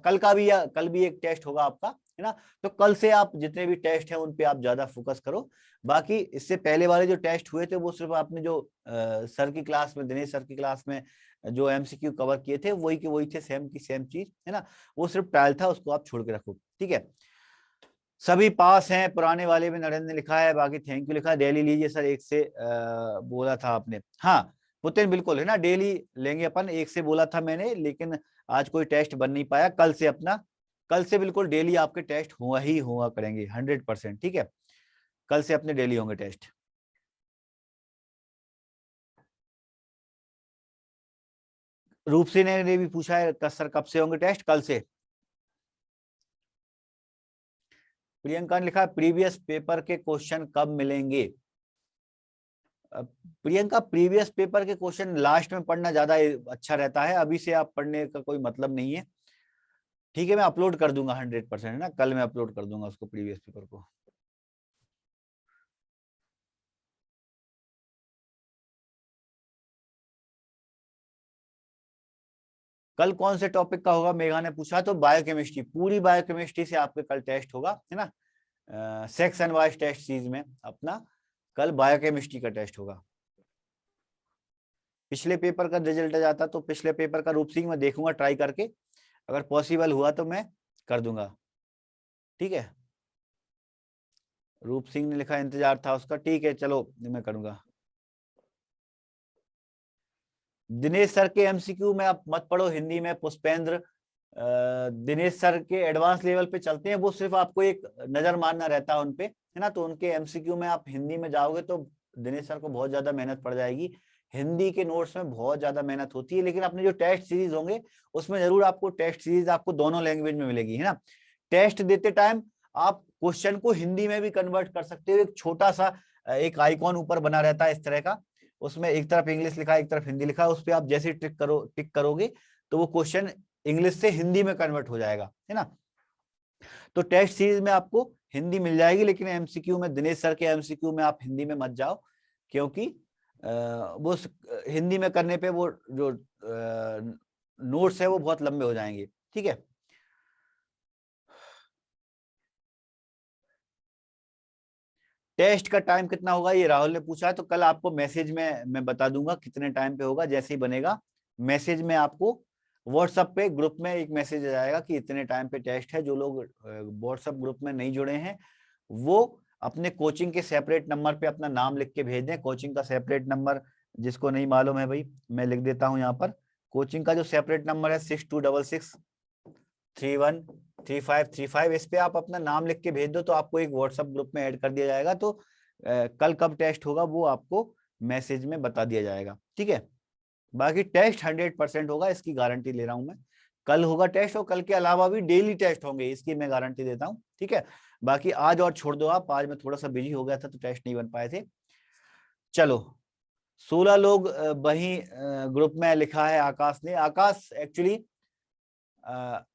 कल भी एक टेस्ट होगा आपका, है ना। तो कल से आप जितने भी टेस्ट हैं उन पे आप ज्यादा फोकस करो। बाकी इससे पहले वाले जो टेस्ट हुए थे वो सिर्फ आपने जो सर की क्लास में, दिनेश सर की क्लास में जो एमसीक्यू कवर किए थे वही के वही थे, सेम की सेम चीज, है ना। वो सिर्फ ट्रायल था, उसको आप छोड़ के रखो। ठीक है, सभी पास हैं, पुराने वाले में नरेंद्र ने लिखा है, बाकी थैंक यू लिखा है। डेली लीजिए सर, 1 से बोला था आपने। हाँ पुतिन, बिल्कुल है ना, डेली लेंगे अपन, 1 से बोला था मैंने, लेकिन आज कोई टेस्ट बन नहीं पाया। कल से बिल्कुल डेली आपके टेस्ट हुआ करेंगे 100%। ठीक है, कल से अपने डेली होंगे टेस्ट। रूपसी ने भी पूछा है सर कब से होंगे टेस्ट, कल से। प्रियंका ने लिखा प्रीवियस पेपर के क्वेश्चन कब मिलेंगे। प्रियंका, प्रीवियस पेपर के क्वेश्चन लास्ट में पढ़ना ज्यादा अच्छा रहता है, अभी से आप पढ़ने का कोई मतलब नहीं है। ठीक है, मैं अपलोड कर दूंगा 100%, है ना, कल मैं अपलोड कर दूंगा उसको, प्रीवियस पेपर को। कल कौन से टॉपिक का होगा, मेघा ने पूछा। तो बायोकेमिस्ट्री, पूरी बायोकेमिस्ट्री से आपके कल टेस्ट होगा, है ना। सेक्शन वाइज टेस्ट सीरीज में अपना कल बायोकेमिस्ट्री का टेस्ट होगा। पिछले पेपर का रिजल्ट आ जाता तो पिछले पेपर का रूप सिंह मैं देखूंगा ट्राई करके, अगर पॉसिबल हुआ तो मैं कर दूंगा। ठीक है, रूप सिंह ने लिखा इंतजार था उसका, ठीक है चलो मैं करूंगा। दिनेश सर के एमसीक्यू में आप मत पढ़ो हिंदी में पुष्पेंद्र, दिनेश सर के एडवांस लेवल पे चलते हैं, वो सिर्फ आपको एक नजर मारना रहता है उनपे, है ना। तो उनके एमसीक्यू में आप हिंदी में जाओगे तो दिनेश सर को बहुत ज्यादा मेहनत पड़ जाएगी। हिंदी के नोट्स में बहुत ज्यादा मेहनत होती है, लेकिन अपने जो टेस्ट सीरीज होंगे उसमें जरूर आपको टेस्ट सीरीज आपको दोनों लैंग्वेज में मिलेगी, है ना। टेस्ट देते टाइम आप क्वेश्चन को हिंदी में भी कन्वर्ट कर सकते हो। एक छोटा सा एक आइकॉन ऊपर बना रहता है इस तरह का, उसमें एक तरफ इंग्लिश लिखा है एक तरफ हिंदी लिखा है, उस पर आप जैसे टिक करोगे तो वो क्वेश्चन इंग्लिश से हिंदी में कन्वर्ट हो जाएगा, है ना। तो टेस्ट सीरीज में आपको हिंदी मिल जाएगी, लेकिन एमसीक्यू में, दिनेश सर के एमसीक्यू में आप हिंदी में मत जाओ, क्योंकि वो हिंदी में करने पे वो जो नोट्स है वो बहुत लंबे हो जाएंगे। ठीक है, टेस्ट का टाइम कितना होगा ये राहुल ने पूछा है, तो कल आपको मैसेज में मैं बता दूंगा कितने टाइम पे होगा। जैसे ही बनेगा मैसेज में आपको व्हाट्सएप पे ग्रुप में एक मैसेज आ जाएगा कि इतने टाइम पे टेस्ट है। जो लोग व्हाट्सएप ग्रुप में नहीं जुड़े हैं वो अपने कोचिंग के सेपरेट नंबर पे अपना नाम लिख के भेज दें। कोचिंग का सेपरेट नंबर जिसको नहीं मालूम है भाई मैं लिख देता हूं यहाँ पर। कोचिंग का जो सेपरेट नंबर है 6266313535, इस पे आप अपना नाम लिख के भेज दो तो आपको एक व्हाट्सएप ग्रुप में ऐड कर दिया जाएगा। तो कल कब टेस्ट होगा वो आपको मैसेज में बता दिया जाएगा, ठीक है। बाकी टेस्ट 100% होगा, इसकी गारंटी ले रहा हूं मैं। कल होगा टेस्ट और कल के अलावा भी डेली टेस्ट होंगे, इसकी मैं गारंटी देता हूं, ठीक है। बाकी आज और छोड़ दो आप, आज मैं थोड़ा सा बिजी हो गया था तो टेस्ट नहीं बन पाए थे। चलो 16 लोग वही ग्रुप में लिखा है आकाश ने। आकाश एक्चुअली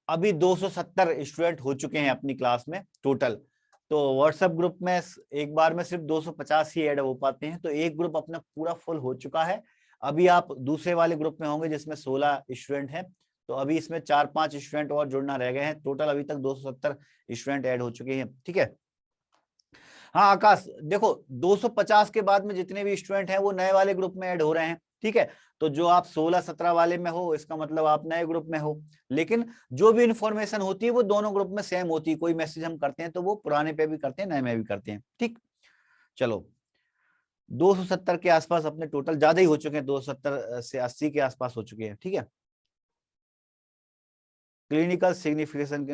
अभी 270 स्टूडेंट हो चुके हैं अपनी क्लास में टोटल। तो व्हाट्सएप ग्रुप में एक बार में सिर्फ 250 ही ऐड हो पाते हैं, तो एक ग्रुप अपना पूरा फुल हो चुका है। अभी आप दूसरे वाले ग्रुप में होंगे जिसमें 16 स्टूडेंट हैं, तो अभी इसमें 4-5 स्टूडेंट और जुड़ना रह गए हैं। टोटल अभी तक 270 स्टूडेंट ऐड हो चुके हैं, ठीक है। हाँ आकाश देखो 250 के बाद में जितने भी स्टूडेंट हैं वो नए वाले ग्रुप में ऐड हो रहे हैं, ठीक है। तो जो आप 16-17 वाले में हो इसका मतलब आप नए ग्रुप में हो, लेकिन जो भी इंफॉर्मेशन होती है वो दोनों ग्रुप में सेम होती है। कोई मैसेज हम करते हैं तो वो पुराने पे भी करते हैं नए में भी करते हैं, ठीक। चलो 270 के आसपास अपने टोटल ज्यादा ही हो चुके हैं, 270 से 80 के आसपास हो चुके हैं, ठीक है। क्लिनिकल सिग्निफिकेशन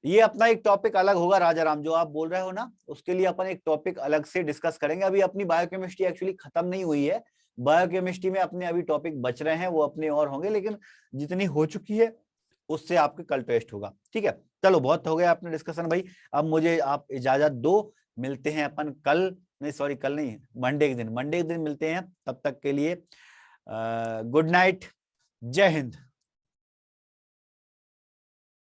ये अपना एक टॉपिक अलग होगा राजा राम, जो आप बोल रहे हो ना उसके लिए अपन एक टॉपिक अलग से डिस्कस करेंगे। अभी अपनी बायोकेमिस्ट्री एक्चुअली खत्म नहीं हुई है, बायोकेमिस्ट्री में अपने अभी टॉपिक बच रहे हैं, वो अपने और होंगे, लेकिन जितनी हो चुकी है उससे आपके कल टेस्ट होगा, ठीक है। चलो बहुत हो गया अपने डिस्कशन भाई, अब मुझे आप इजाजत दो, मिलते हैं अपन कल, नहीं सॉरी कल नहीं, मंडे के दिन, मंडे के दिन मिलते हैं। तब तक के लिए गुड नाइट, जय हिंद।